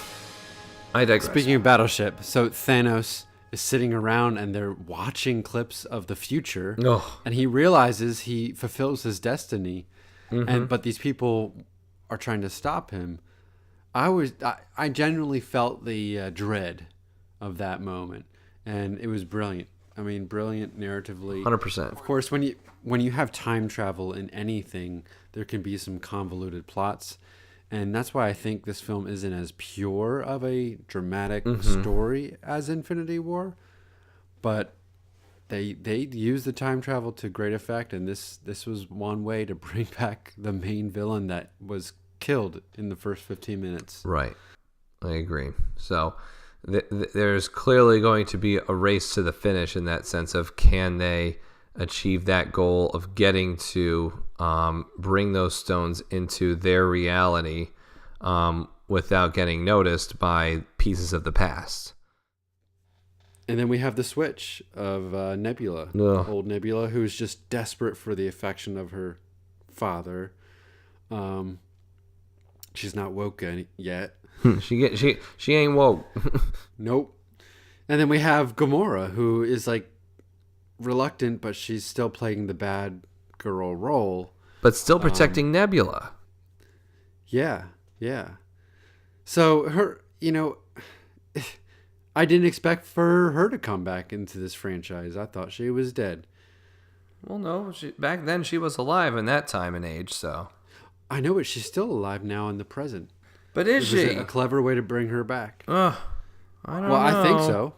I digress. Speaking of battleship, so Thanos is sitting around and they're watching clips of the future, and he realizes he fulfills his destiny, but these people are trying to stop him. I genuinely felt the dread of that moment, and it was brilliant. I mean, brilliant narratively. 100%. Of course, when you have time travel in anything, there can be some convoluted plots. And that's why I think this film isn't as pure of a dramatic story as Infinity War. But they use the time travel to great effect, and this was one way to bring back the main villain that was killed in the first 15 minutes. Right. I agree. So there's clearly going to be a race to the finish in that sense of, can they achieve that goal of getting to bring those stones into their reality without getting noticed by pieces of the past. And then we have the switch of Nebula, old Nebula, who's just desperate for the affection of her father. She's not woke yet. She ain't woke. Nope. And then we have Gamora, who is like reluctant, but she's still playing the bad girl role. But still protecting Nebula. Yeah. So her, I didn't expect for her to come back into this franchise. I thought she was dead. Well, no, back then she was alive in that time and age, so. I know it. She's still alive now in the present. But is It was a she? clever way to bring her back. Ugh, I Well, don't I think know. so.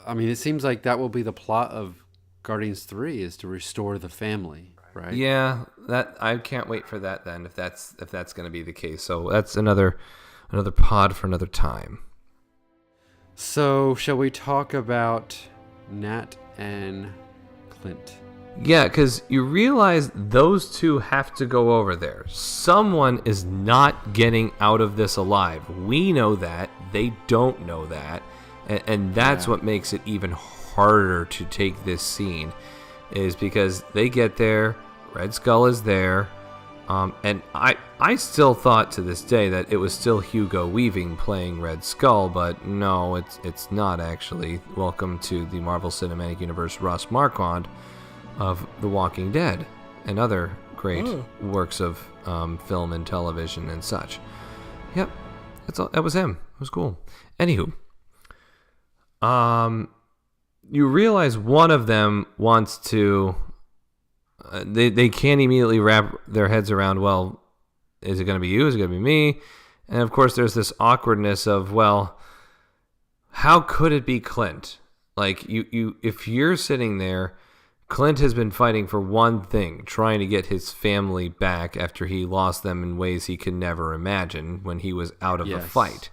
I mean, it seems like that will be the plot of Guardians 3 is to restore the family, right? Yeah, that I can't wait for that then. If that's going to be the case, so that's another pod for another time. So, shall we talk about Nat and Clint? Yeah, because you realize those two have to go over there. Someone is not getting out of this alive. We know that. They don't know that. And that's Yeah. what makes it even harder to take this scene, is because they get there, Red Skull is there, and I still thought to this day that it was still Hugo Weaving playing Red Skull, but no, it's not actually. Welcome to the Marvel Cinematic Universe, Ross Marquand of The Walking Dead and other great works of film and television and such. Yep, that was him. It was cool. Anywho, you realize one of them wants to. They can't immediately wrap their heads around. Well, is it going to be you? Is it going to be me? And of course, there's this awkwardness of, well, how could it be Clint? Like if you're sitting there. Clint has been fighting for one thing, trying to get his family back after he lost them in ways he could never imagine when he was out of the fight.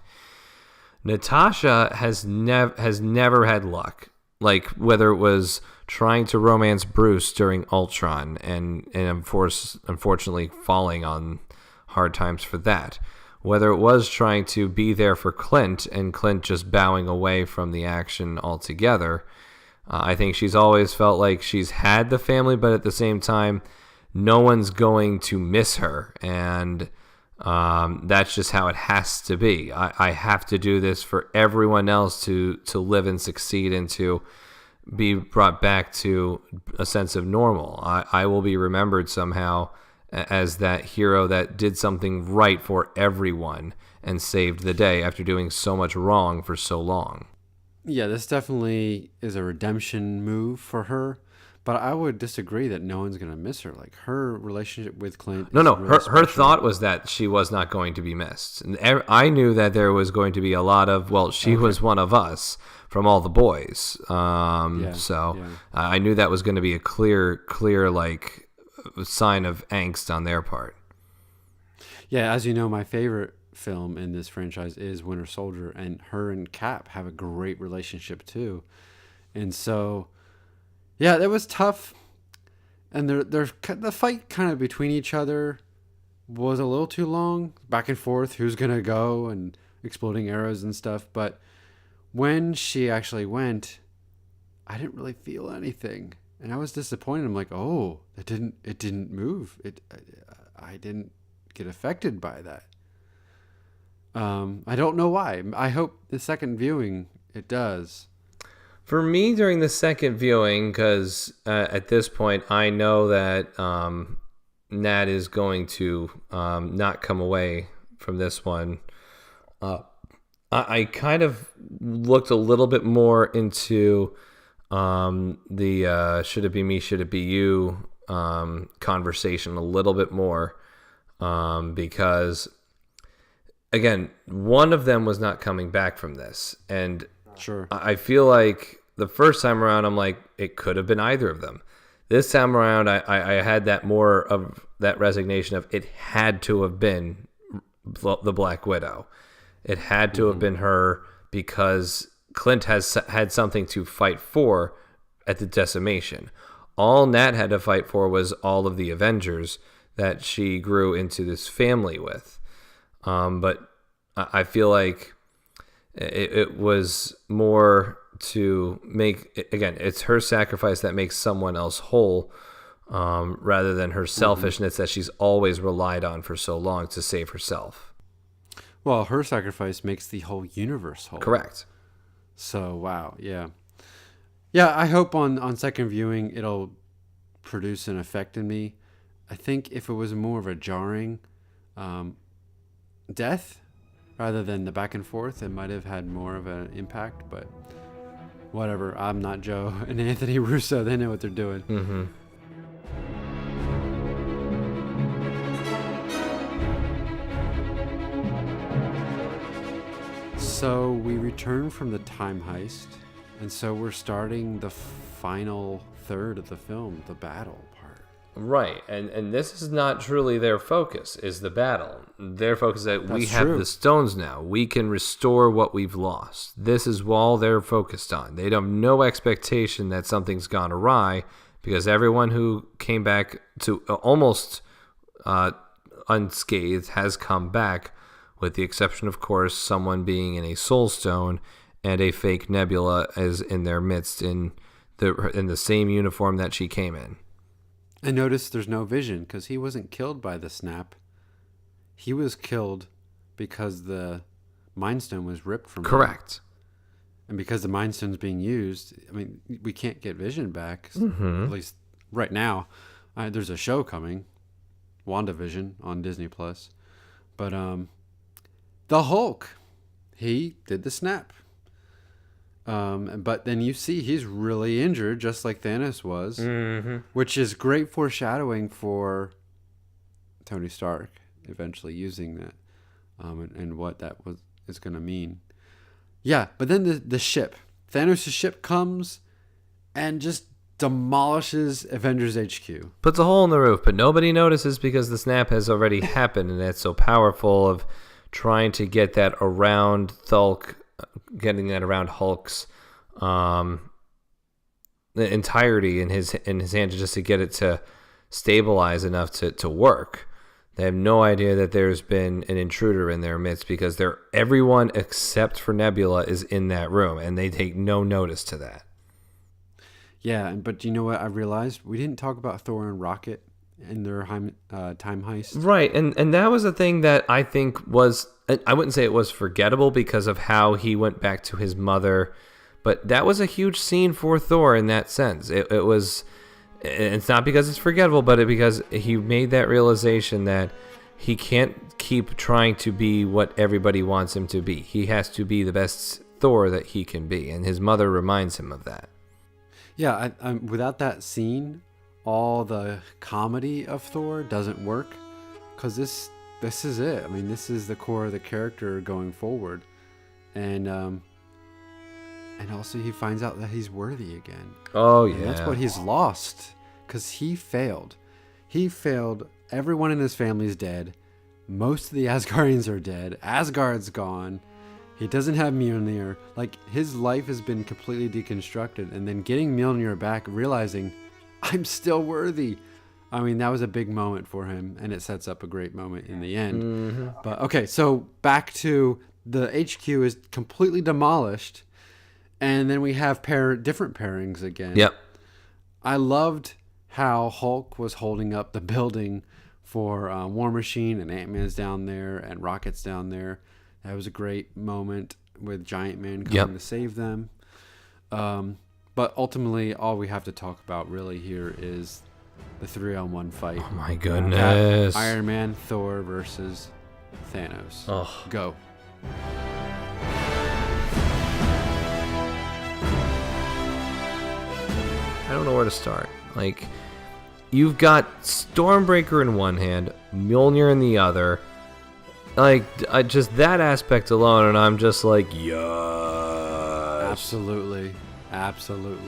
Natasha has never had luck, like whether it was trying to romance Bruce during Ultron and unfortunately falling on hard times for that, whether it was trying to be there for Clint and Clint just bowing away from the action altogether. I think she's always felt like she's had the family, but at the same time, no one's going to miss her. And that's just how it has to be. I have to do this for everyone else to live and succeed and to be brought back to a sense of normal. I will be remembered somehow as that hero that did something right for everyone and saved the day after doing so much wrong for so long. Yeah, this definitely is a redemption move for her, but I would disagree that no one's going to miss her. Like, her relationship with Clint is No. really Her special. thought was that she was not going to be missed. And I knew that there was going to be a lot of, well, she was one of us from all the boys. I knew that was going to be a clear like sign of angst on their part. Yeah, as you know, my favorite film in this franchise is Winter Soldier, and her and Cap have a great relationship too. And so, yeah, that was tough. And the fight kind of between each other was a little too long, back and forth, who's gonna go and exploding arrows and stuff. But when she actually went, I didn't really feel anything, and I was disappointed. I'm like, oh, it didn't move. I didn't get affected by that. I don't know why. I hope the second viewing it does. For me, during the second viewing, because at this point I know that Nat is going to not come away from this one, I kind of looked a little bit more into the should it be me, should it be you conversation a little bit more because, again, one of them was not coming back from this. And Sure. I feel like the first time around, I'm like, it could have been either of them. This time around, I had that more of that resignation of it had to have been the Black Widow. It had to have been her because Clint has had something to fight for at the decimation. All Nat had to fight for was all of the Avengers that she grew into this family with. But I feel like it was more to make, again, it's her sacrifice that makes someone else whole, rather than her selfishness that she's always relied on for so long to save herself. Well, her sacrifice makes the whole universe whole. Correct. So, wow, yeah. Yeah, I hope on second viewing it'll produce an effect in me. I think if it was more of a jarring death, rather than the back and forth. It might have had more of an impact, but whatever. I'm not Joe and Anthony Russo. They know what they're doing. Mm-hmm. So we return from the time heist, and so we're starting the final third of the film, the battle part. Right, and this is not truly their focus, is the battle. Their focus is that we have the stones now. We can restore what we've lost. This is all they're focused on. They have no expectation that something's gone awry, because everyone who came back to almost unscathed has come back, with the exception, of course, someone being in a soul stone and a fake Nebula is in their midst in the same uniform that she came in. And notice there's no Vision, because he wasn't killed by the snap. He was killed because the Mind Stone was ripped from him. Correct. And because the Mind Stone's being used, I mean, we can't get Vision back, at least right now. There's a show coming, WandaVision, on Disney+. But the Hulk, he did the snap. But then you see he's really injured, just like Thanos was, which is great foreshadowing for Tony Stark eventually using that, and what that is going to mean. Yeah, but then the ship, Thanos' ship comes and just demolishes Avengers HQ. Puts a hole in the roof, but nobody notices because the snap has already happened, and it's so powerful of trying to get that around Thulk. Getting that around Hulk's the entirety in his hand, just to get it to stabilize enough to work. They have no idea that there's been an intruder in their midst, because everyone except for Nebula is in that room, and they take no notice to that. Yeah, but you know what I realized? We didn't talk about Thor and Rocket in their time heist. Right, and that was a thing that I think was, I wouldn't say it was forgettable because of how he went back to his mother, but that was a huge scene for Thor in that sense. It was, it's not because it's forgettable, but because he made that realization that he can't keep trying to be what everybody wants him to be. He has to be the best Thor that he can be, and his mother reminds him of that. Yeah, without that scene, all the comedy of Thor doesn't work, because this is it. I mean, this is the core of the character going forward, and also he finds out that he's worthy again. Oh yeah, and that's what he's lost, because he failed. He failed. Everyone in his family's dead. Most of the Asgardians are dead. Asgard's gone. He doesn't have Mjolnir. Like, his life has been completely deconstructed, and then getting Mjolnir back, realizing I'm still worthy. I mean, that was a big moment for him, and it sets up a great moment in the end. Mm-hmm. But okay, so back to the HQ is completely demolished, and then we have different pairings again. Yep. I loved how Hulk was holding up the building for War Machine, and Ant-Man's down there, and Rocket's down there. That was a great moment with Giant Man coming to save them. But ultimately, all we have to talk about really here is the 3-on-1 fight. Oh my goodness. Iron Man, Thor versus Thanos. Oh. Go. I don't know where to start. Like, you've got Stormbreaker in one hand, Mjolnir in the other. Like, just that aspect alone, and I'm just like, yes. Absolutely.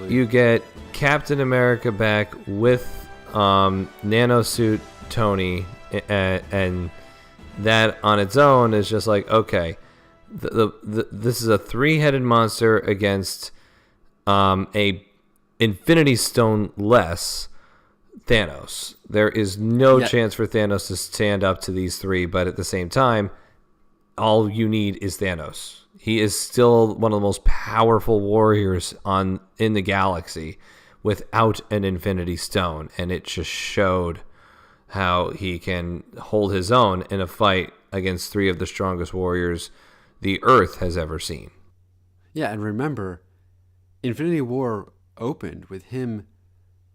You get Captain America back with nanosuit Tony, and that on its own is just like, okay, this is a 3-headed monster against a Infinity Stone less Thanos. There is no chance for Thanos to stand up to these three, but at the same time, all you need is Thanos. He is still one of the most powerful warriors in the galaxy without an Infinity Stone, and it just showed how he can hold his own in a fight against 3 of the strongest warriors the Earth has ever seen. Yeah, and remember, Infinity War opened with him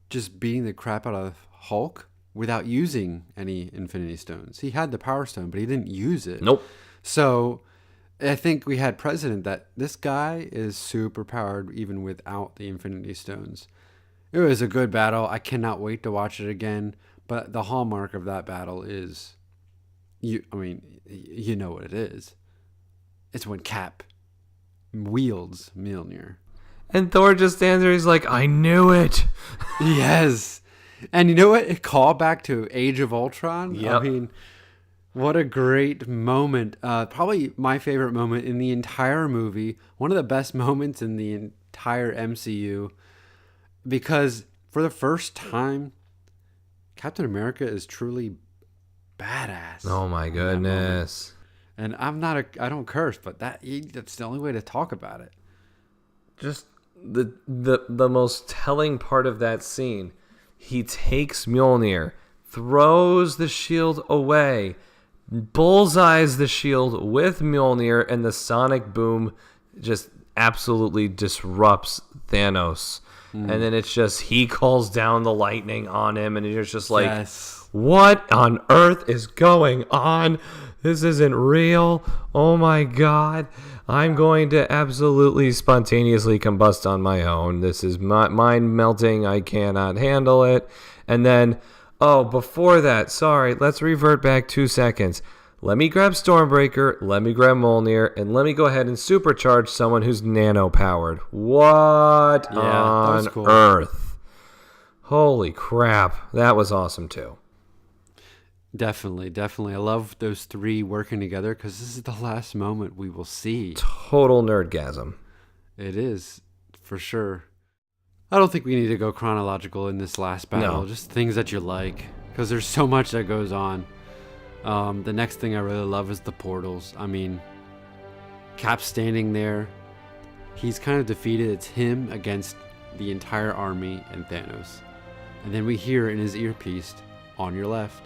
just beating the crap out of Hulk without using any Infinity Stones. He had the Power Stone, but he didn't use it. Nope. So I think we had precedent that this guy is super powered even without the Infinity Stones. It was a good battle. I cannot wait to watch it again. But the hallmark of that battle is, you know what it is. It's when Cap wields Mjolnir. And Thor just stands there. He's like, I knew it. Yes. And you know what? It called back to Age of Ultron. Yep. I mean, what a great moment. Probably my favorite moment in the entire movie. One of the best moments in the entire MCU. Because for the first time, Captain America is truly badass. Oh my goodness. And I don't curse, but that's the only way to talk about it. Just the most telling part of that scene. He takes Mjolnir, throws the shield away, bullseyes the shield with Mjolnir, and the sonic boom just absolutely disrupts Thanos. And then it's just, he calls down the lightning on him, and you're just like, Yes. What on earth is going on? This isn't real. Oh my God. I'm going to absolutely spontaneously combust on my own. This is mind melting. I cannot handle it. And then, before that, sorry, let's revert back 2 seconds. Let me grab Stormbreaker, let me grab Mjolnir, and let me go ahead and supercharge someone who's nano-powered. What on cool. earth? Holy crap. That was awesome, too. Definitely. I love those three working together because this is the last moment we will see. Total nerdgasm. It is, for sure. I don't think we need to go chronological in this last battle. No. Just things that you like because there's so much that goes on. The next thing I really love is the portals. I mean, Cap's standing there. He's kind of defeated. It's him against the entire army and Thanos. And then we hear in his earpiece, on your left.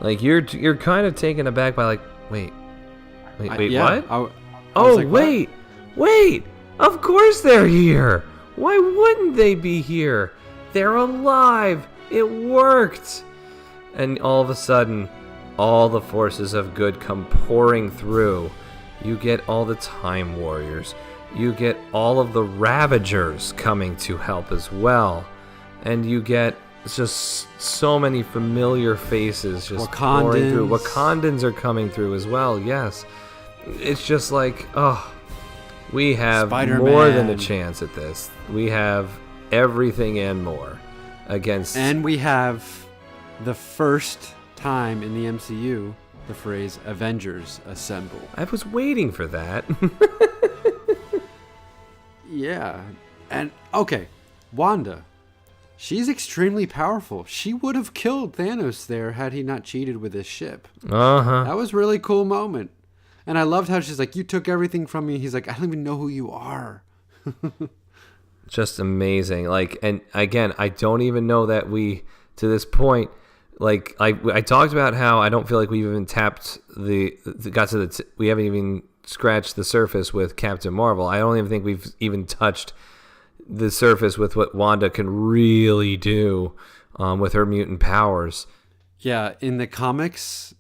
Like, you're kind of taken aback by, like, wait, Yeah, what? I was Oh, like, what? wait! Of course they're here! Why wouldn't they be here? They're alive! It worked! And all of a sudden, all the forces of good come pouring through. You get all the Time Warriors. You get all of the Ravagers coming to help as well. And you get just so many familiar faces just pouring through. Wakandans are coming through as well, yes. It's just like, we have Spider-Man. more than a chance at this. We have everything and more against... And we have the first time in the MCU, the phrase Avengers assemble. I was waiting for that. Yeah. And, okay, Wanda. She's extremely powerful. She would have killed Thanos there had he not cheated with his ship. Uh-huh. That was a really cool moment. And I loved how she's like, you took everything from me. He's like, I don't even know who you are. Just amazing. Like, and again, I don't even know that we, to this point, like, I talked about how I don't feel like we've even tapped we haven't even scratched the surface with Captain Marvel. I don't even think we've even touched the surface with what Wanda can really do with her mutant powers. Yeah, in the comics,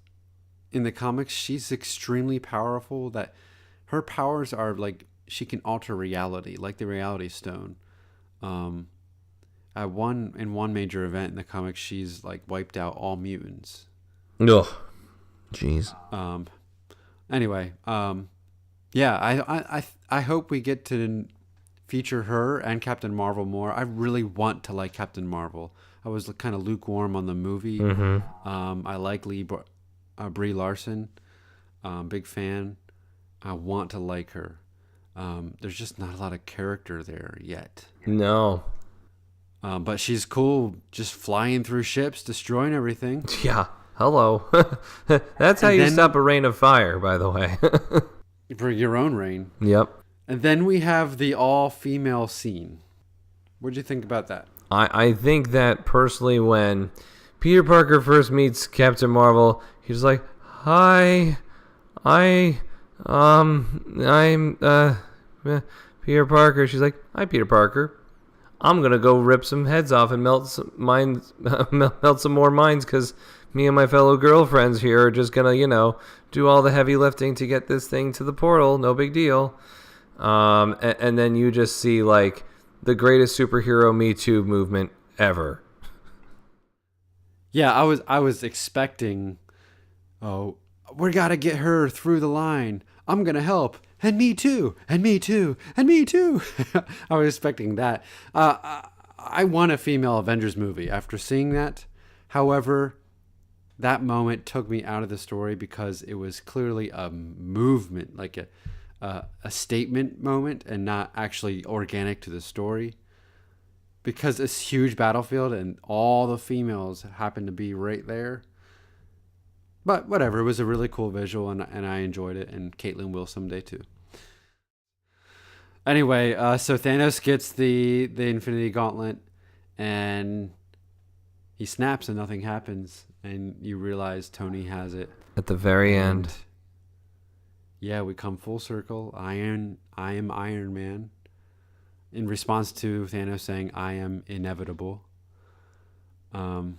she's extremely powerful. That her powers are like she can alter reality, like the Reality Stone. In one major event in the comics, she's like wiped out all mutants. Ugh, jeez. Anyway, yeah, I hope we get to feature her and Captain Marvel more. I really want to like Captain Marvel. I was kind of lukewarm on the movie. Mm-hmm. I like Brie Larson. Big fan. I want to like her. There's just not a lot of character there yet. No. But she's cool, just flying through ships, destroying everything. Yeah. Hello. That's how you stop a rain of fire, by the way. Bring your own rain. Yep. And then we have the all-female scene. What'd you think about that? I think that personally, when Peter Parker first meets Captain Marvel, he's like, "Hi, I'm Peter Parker." She's like, "Hi, Peter Parker. I'm gonna go rip some heads off and melt some minds, melt some more minds, because me and my fellow girlfriends here are just gonna, do all the heavy lifting to get this thing to the portal. No big deal. And then you just see like the greatest superhero Me Too movement ever. Yeah, I was expecting, oh, we gotta get her through the line. I'm gonna help, and me too, and me too, and me too. I was expecting that. I want a female Avengers movie after seeing that. However, that moment took me out of the story because it was clearly a movement, like a statement moment, and not actually organic to the story. Because it's a huge battlefield and all the females happen to be right there. But whatever, it was a really cool visual and I enjoyed it, and Caitlin will someday too. Anyway, so Thanos gets the Infinity Gauntlet and he snaps and nothing happens, and you realize Tony has it. At the very end. Yeah, we come full circle. I am Iron Man. In response to Thanos saying, I am inevitable. It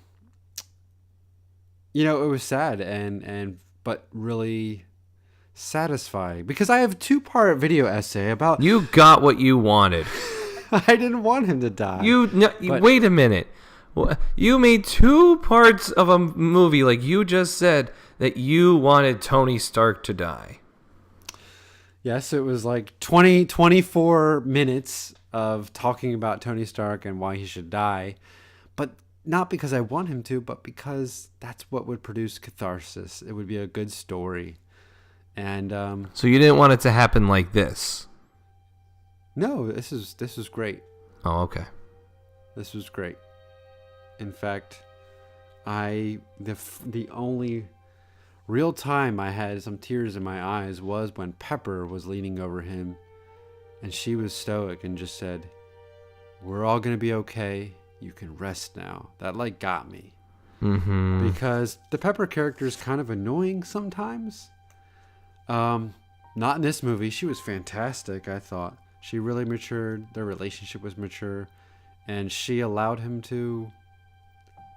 was sad but really satisfying, because I have a 2-part video essay about... You got what you wanted. I didn't want him to die. Wait a minute. You made 2 parts of a movie, like you just said, that you wanted Tony Stark to die. Yes, it was like 24 minutes of talking about Tony Stark and why he should die, but not because I want him to, but because that's what would produce catharsis. It would be a good story. And so you didn't want it to happen like this? No, this is great. Oh, okay. This was great. In fact, the only real time I had some tears in my eyes was when Pepper was leaning over him, and she was stoic and just said, "We're all going to be okay. You can rest now." That got me. Mm-hmm. Because the Pepper character is kind of annoying sometimes. Not in this movie. She was fantastic, I thought. She really matured. Their relationship was mature. And she allowed him to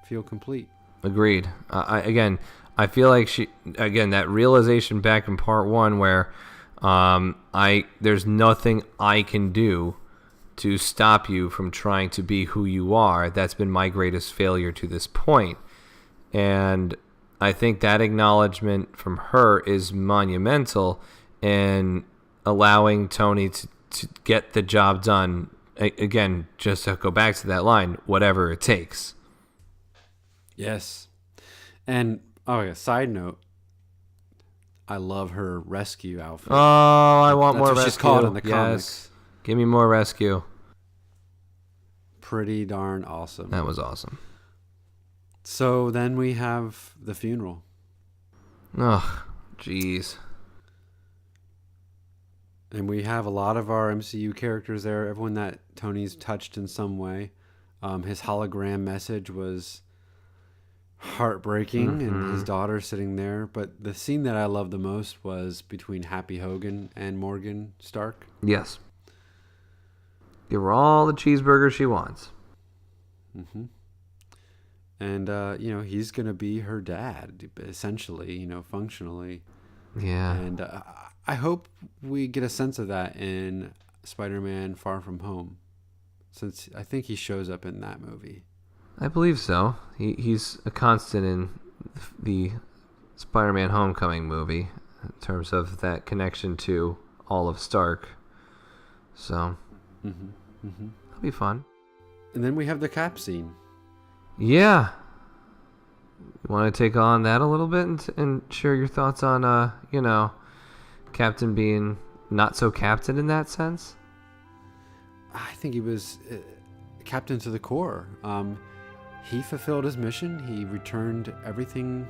feel complete. Agreed. I feel like that realization back in part 1 where there's nothing I can do to stop you from trying to be who you are. That's been my greatest failure to this point. And I think that acknowledgement from her is monumental in allowing Tony to get the job done. Again, just to go back to that line, whatever it takes. Yes. And, side note, I love her rescue outfit. Oh, I want That's more what rescue. She's called in the yes. comics. Give me more rescue. Pretty darn awesome. That was awesome. So then we have the funeral. Ugh, jeez. And we have a lot of our MCU characters there. Everyone that Tony's touched in some way. His hologram message was heartbreaking, and his daughter sitting there. But the scene that I loved the most was between Happy Hogan and Morgan Stark. Yes. Give her all the cheeseburgers she wants. Mm-hmm. And, he's going to be her dad, essentially, functionally. Yeah. And I hope we get a sense of that in Spider-Man Far From Home, since I think he shows up in that movie. I believe so. He's a constant in the Spider-Man Homecoming movie in terms of that connection to all of Stark. So, that'll be fun. And then we have the Cap scene. Yeah. You want to take on that a little bit and share your thoughts on, Captain being not so Captain in that sense? I think he was Captain to the core. He fulfilled his mission. He returned everything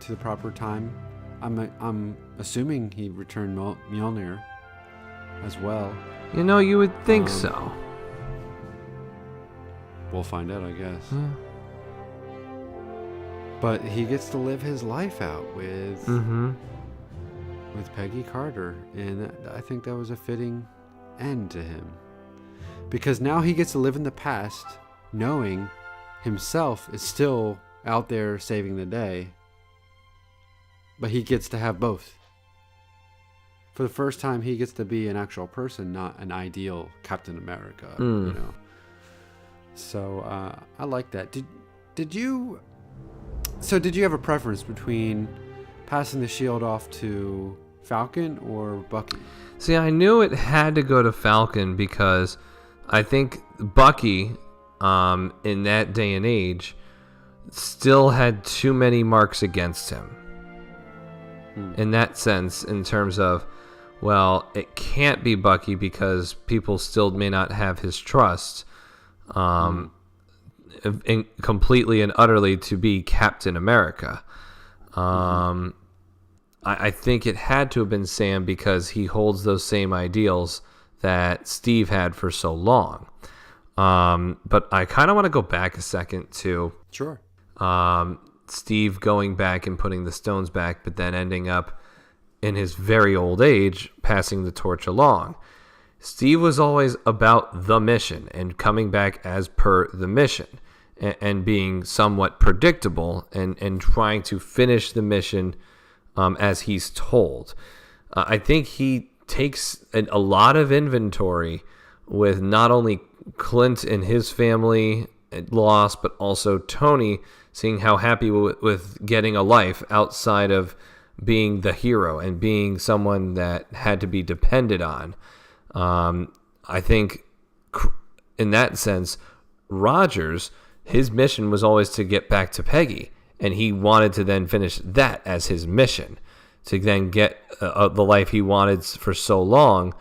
to the proper time. I'm assuming he returned Mjolnir as well. You would think so. We'll find out, I guess. Yeah. But he gets to live his life out with Peggy Carter, and I think that was a fitting end to him. because now he gets to live in the past knowing himself is still out there saving the day, but he gets to have both. For the first time, he gets to be an actual person, not an ideal Captain America. You know. So I like that. Did you? So did you have a preference between passing the shield off to Falcon or Bucky? See, I knew it had to go to Falcon because I think Bucky, in that day and age, still had too many marks against him. In that sense, in terms of, well, it can't be Bucky because people still may not have his trust completely and utterly to be Captain America. I think it had to have been Sam because he holds those same ideals that Steve had for so long. But I kind of want to go back a second to Sure. Steve going back and putting the stones back, but then ending up in his very old age passing the torch along. Steve was always about the mission and coming back as per the mission and being somewhat predictable and trying to finish the mission as he's told. I think he takes a lot of inventory with not only Clint and his family loss, but also Tony seeing how happy with getting a life outside of being the hero and being someone that had to be depended on. I think in that sense, Rogers, his mission was always to get back to Peggy, and he wanted to then finish that as his mission to then get the life he wanted for so long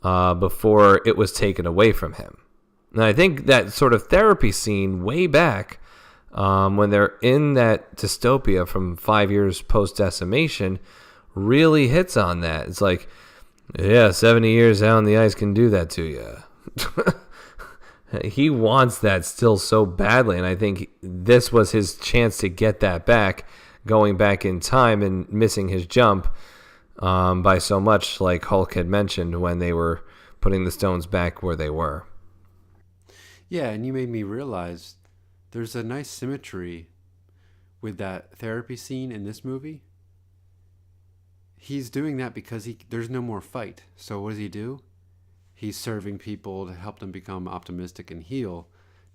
before it was taken away from him. And I think that sort of therapy scene way back when they're in that dystopia from 5 years post-decimation really hits on that. It's like, yeah, 70 years out on the ice can do that to you. He wants that still so badly, and I think this was his chance to get that back, going back in time and missing his jump by so much, like Hulk had mentioned when they were putting the stones back where they were. Yeah, and you made me realize there's a nice symmetry with that therapy scene in this movie. He's doing that because there's no more fight. So what does he do? He's serving people to help them become optimistic and heal,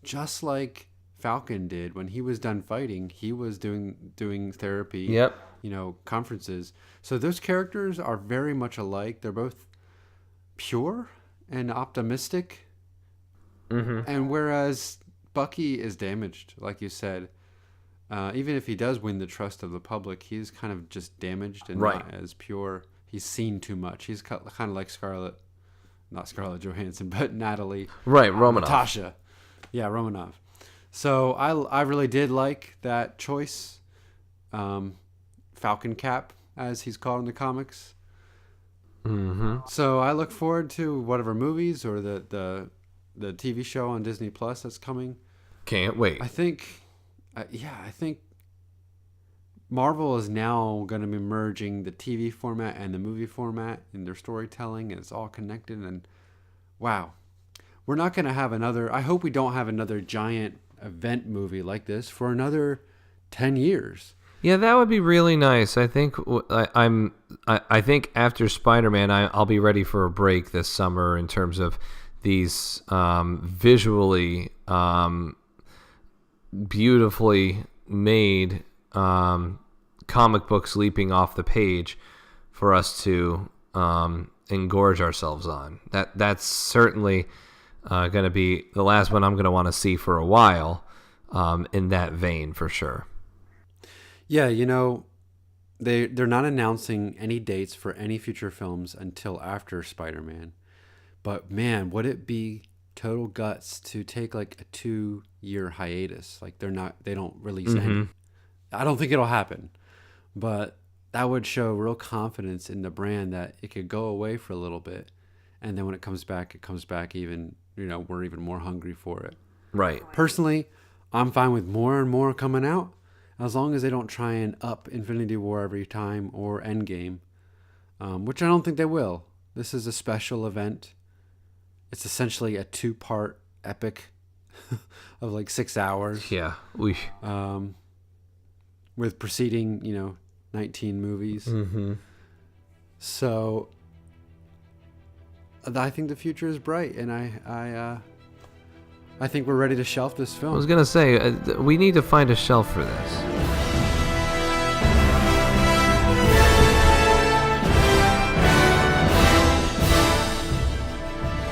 just like Falcon did when he was done fighting. He was doing therapy, Yep. Conferences. So those characters are very much alike. They're both pure and optimistic. And whereas Bucky is damaged, like you said, even if he does win the trust of the public, he's kind of just damaged and not as pure. He's seen too much. He's kind of like not Scarlett Johansson, but Natalie. Right, Romanoff. Natasha. Yeah, Romanoff. So I really did like that choice. Falcon Cap, as he's called in the comics. So I look forward to whatever movies or the TV show on Disney Plus that's coming. Can't wait. I think Marvel is now going to be merging the TV format and the movie format in their storytelling, and it's all connected. And wow, we're not going to have another. I hope we don't have another giant event movie like this for another 10 years. Yeah, that would be really nice. I think I think after Spider-Man, I'll be ready for a break this summer in terms of these visually beautifully made comic books leaping off the page for us to engorge ourselves on. That's certainly going to be the last one I'm going to want to see for a while in that vein for sure. Yeah, they're not announcing any dates for any future films until after Spider-Man. But man, would it be total guts to take like a 2-year hiatus? Like they don't release any. I don't think it'll happen, but that would show real confidence in the brand that it could go away for a little bit, and then when it comes back even. We're even more hungry for it. Right. Personally, I'm fine with more and more coming out, as long as they don't try and up Infinity War every time or Endgame, which I don't think they will. This is a special event. It's essentially a two-part epic of like 6 hours, Yeah, we. um, with preceding 19 movies. Mm-hmm. So I think the future is bright, and I think we're ready to shelf this I was film. gonna say we need to find a shelf for this.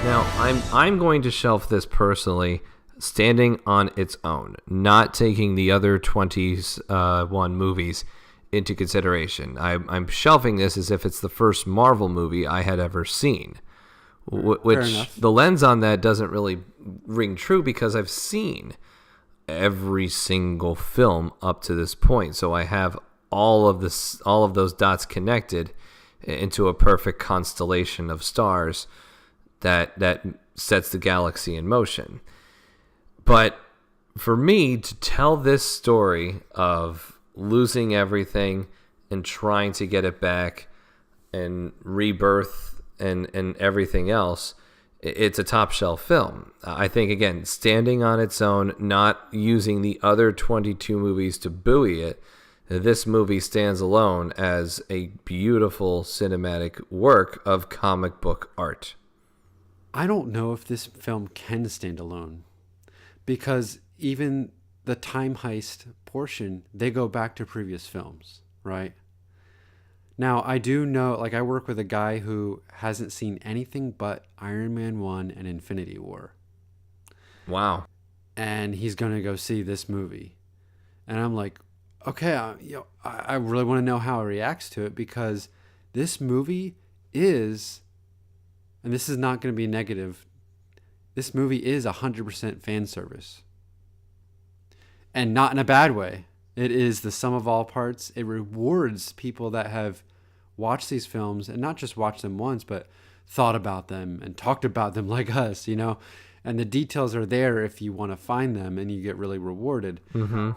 Now, I'm going to shelf this personally, standing on its own, not taking the other 21 movies into consideration. I'm shelving this as if it's the first Marvel movie I had ever seen, Fair which enough. the lens on that doesn't really ring true because I've seen every single film up to this point, so I have all of those dots connected into a perfect constellation of stars that sets the galaxy in motion. But for me to tell this story of losing everything and trying to get it back and rebirth and everything else, it's a top shelf film. I think, again, standing on its own, not using the other 22 movies to buoy it, this movie stands alone as a beautiful cinematic work of comic book art. I don't know if this film can stand alone, because even the time heist portion, they go back to previous films, right? Now, I do know, like, I work with a guy who hasn't seen anything but Iron Man 1 and Infinity War, Wow. and he's going to go see this movie. And I'm like, okay, I really want to know how he reacts to it, because this movie is, and this is not going to be negative, this movie is 100% fan service. And not in a bad way. It is the sum of all parts. It rewards people that have watched these films, and not just watched them once, but thought about them and talked about them like us, And the details are there if you want to find them, and you get really rewarded. Mm-hmm.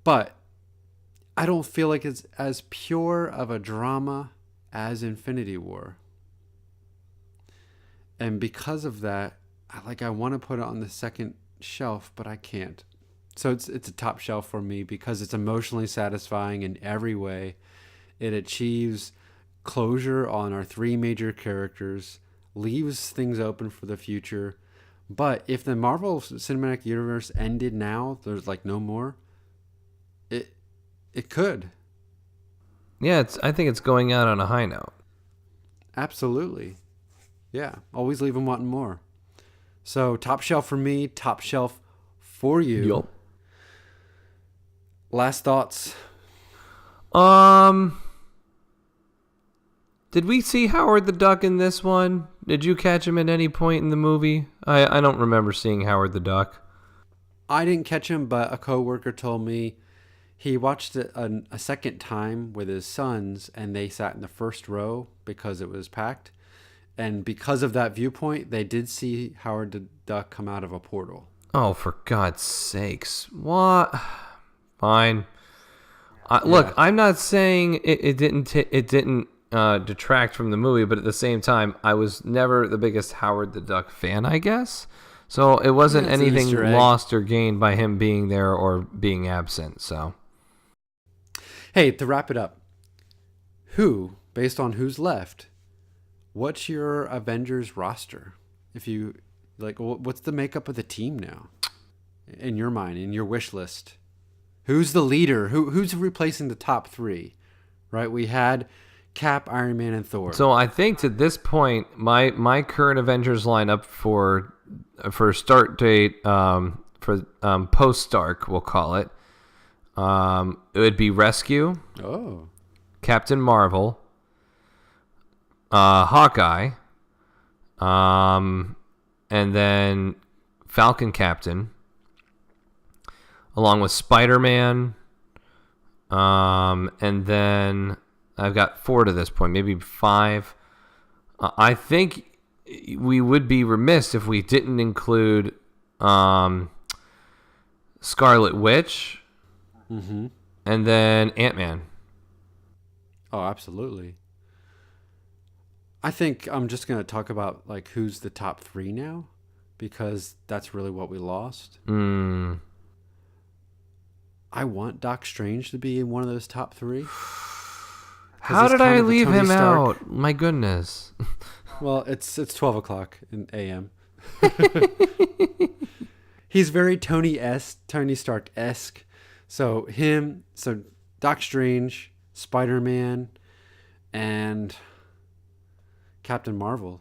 But I don't feel like it's as pure of a drama as Infinity War. And because of that, I want to put it on the second shelf, but I can't. So it's a top shelf for me because it's emotionally satisfying in every way. It achieves closure on our three major characters, leaves things open for the future. But if the Marvel Cinematic Universe ended now, there's like no more. It could. Yeah, I think it's going out on a high note. Absolutely. Yeah, always leave them wanting more. So top shelf for me, top shelf for you. Yup. Last thoughts. Did we see Howard the Duck in this one? Did you catch him at any point in the movie? I don't remember seeing Howard the Duck. I didn't catch him, but a coworker told me he watched it a second time with his sons, and they sat in the first row because it was packed. And because of that viewpoint, they did see Howard the Duck come out of a portal. Oh, for God's sakes. What? Fine. Look, I'm not saying it didn't detract from the movie, but at the same time, I was never the biggest Howard the Duck fan, I guess. So it wasn't Yeah, it's an anything Easter egg. lost or gained by him being there or being absent. So Hey, to wrap it up, based on who's left, what's your Avengers roster? If you what's the makeup of the team now? In your mind, in your wish list, who's the leader? Who's replacing the top three? Right, we had Cap, Iron Man, and Thor. So I think to this point, my current Avengers lineup for start date for post Stark, we'll call it. It would be Rescue, Oh, Captain Marvel, Hawkeye, and then Falcon Captain, along with Spider-Man, and then I've got 4 to this point, maybe 5. I think we would be remiss if we didn't include Scarlet Witch, mm-hmm. and then Ant-Man. Oh, absolutely. I think I'm just gonna talk about like who's the top three now, because that's really what we lost. Hmm. I want Doc Strange to be in one of those top three. 'Cause How he's did kind I of a leave Tony him Stark. out? My goodness. Well, it's 12 o'clock in a.m. He's very Tony Stark esque. So Doc Strange, Spider Man, and Captain Marvel.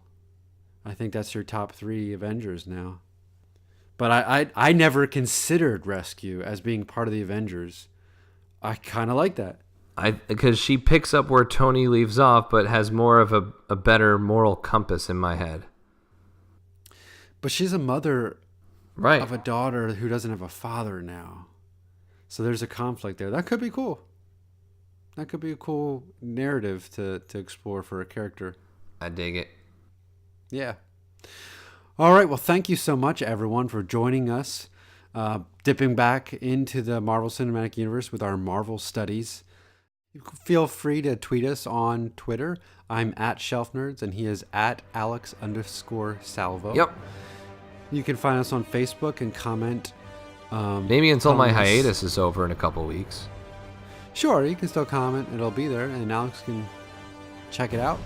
I think that's your top three Avengers now. But I never considered Rescue as being part of the Avengers. I kind of like that. Because she picks up where Tony leaves off, but has more of a better moral compass in my head. But she's a mother Right. of a daughter who doesn't have a father now. So there's a conflict there. That could be cool. That could be a cool narrative to explore for a character. I dig it. Yeah. All right. Well, thank you so much, everyone, for joining us, dipping back into the Marvel Cinematic Universe with our Marvel studies. Feel free to tweet us on Twitter. I'm at Shelf Nerds, and he is at Alex_Salvo. Yep. You can find us on Facebook and comment. Maybe until my telling us- hiatus is over in a couple weeks. Sure, you can still comment. It'll be there, and Alex can check it out.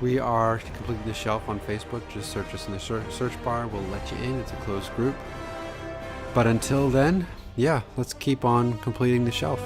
We are completing the shelf on Facebook. Just search us in the search bar. We'll let you in. It's a closed group. But until then, yeah, let's keep on completing the shelf.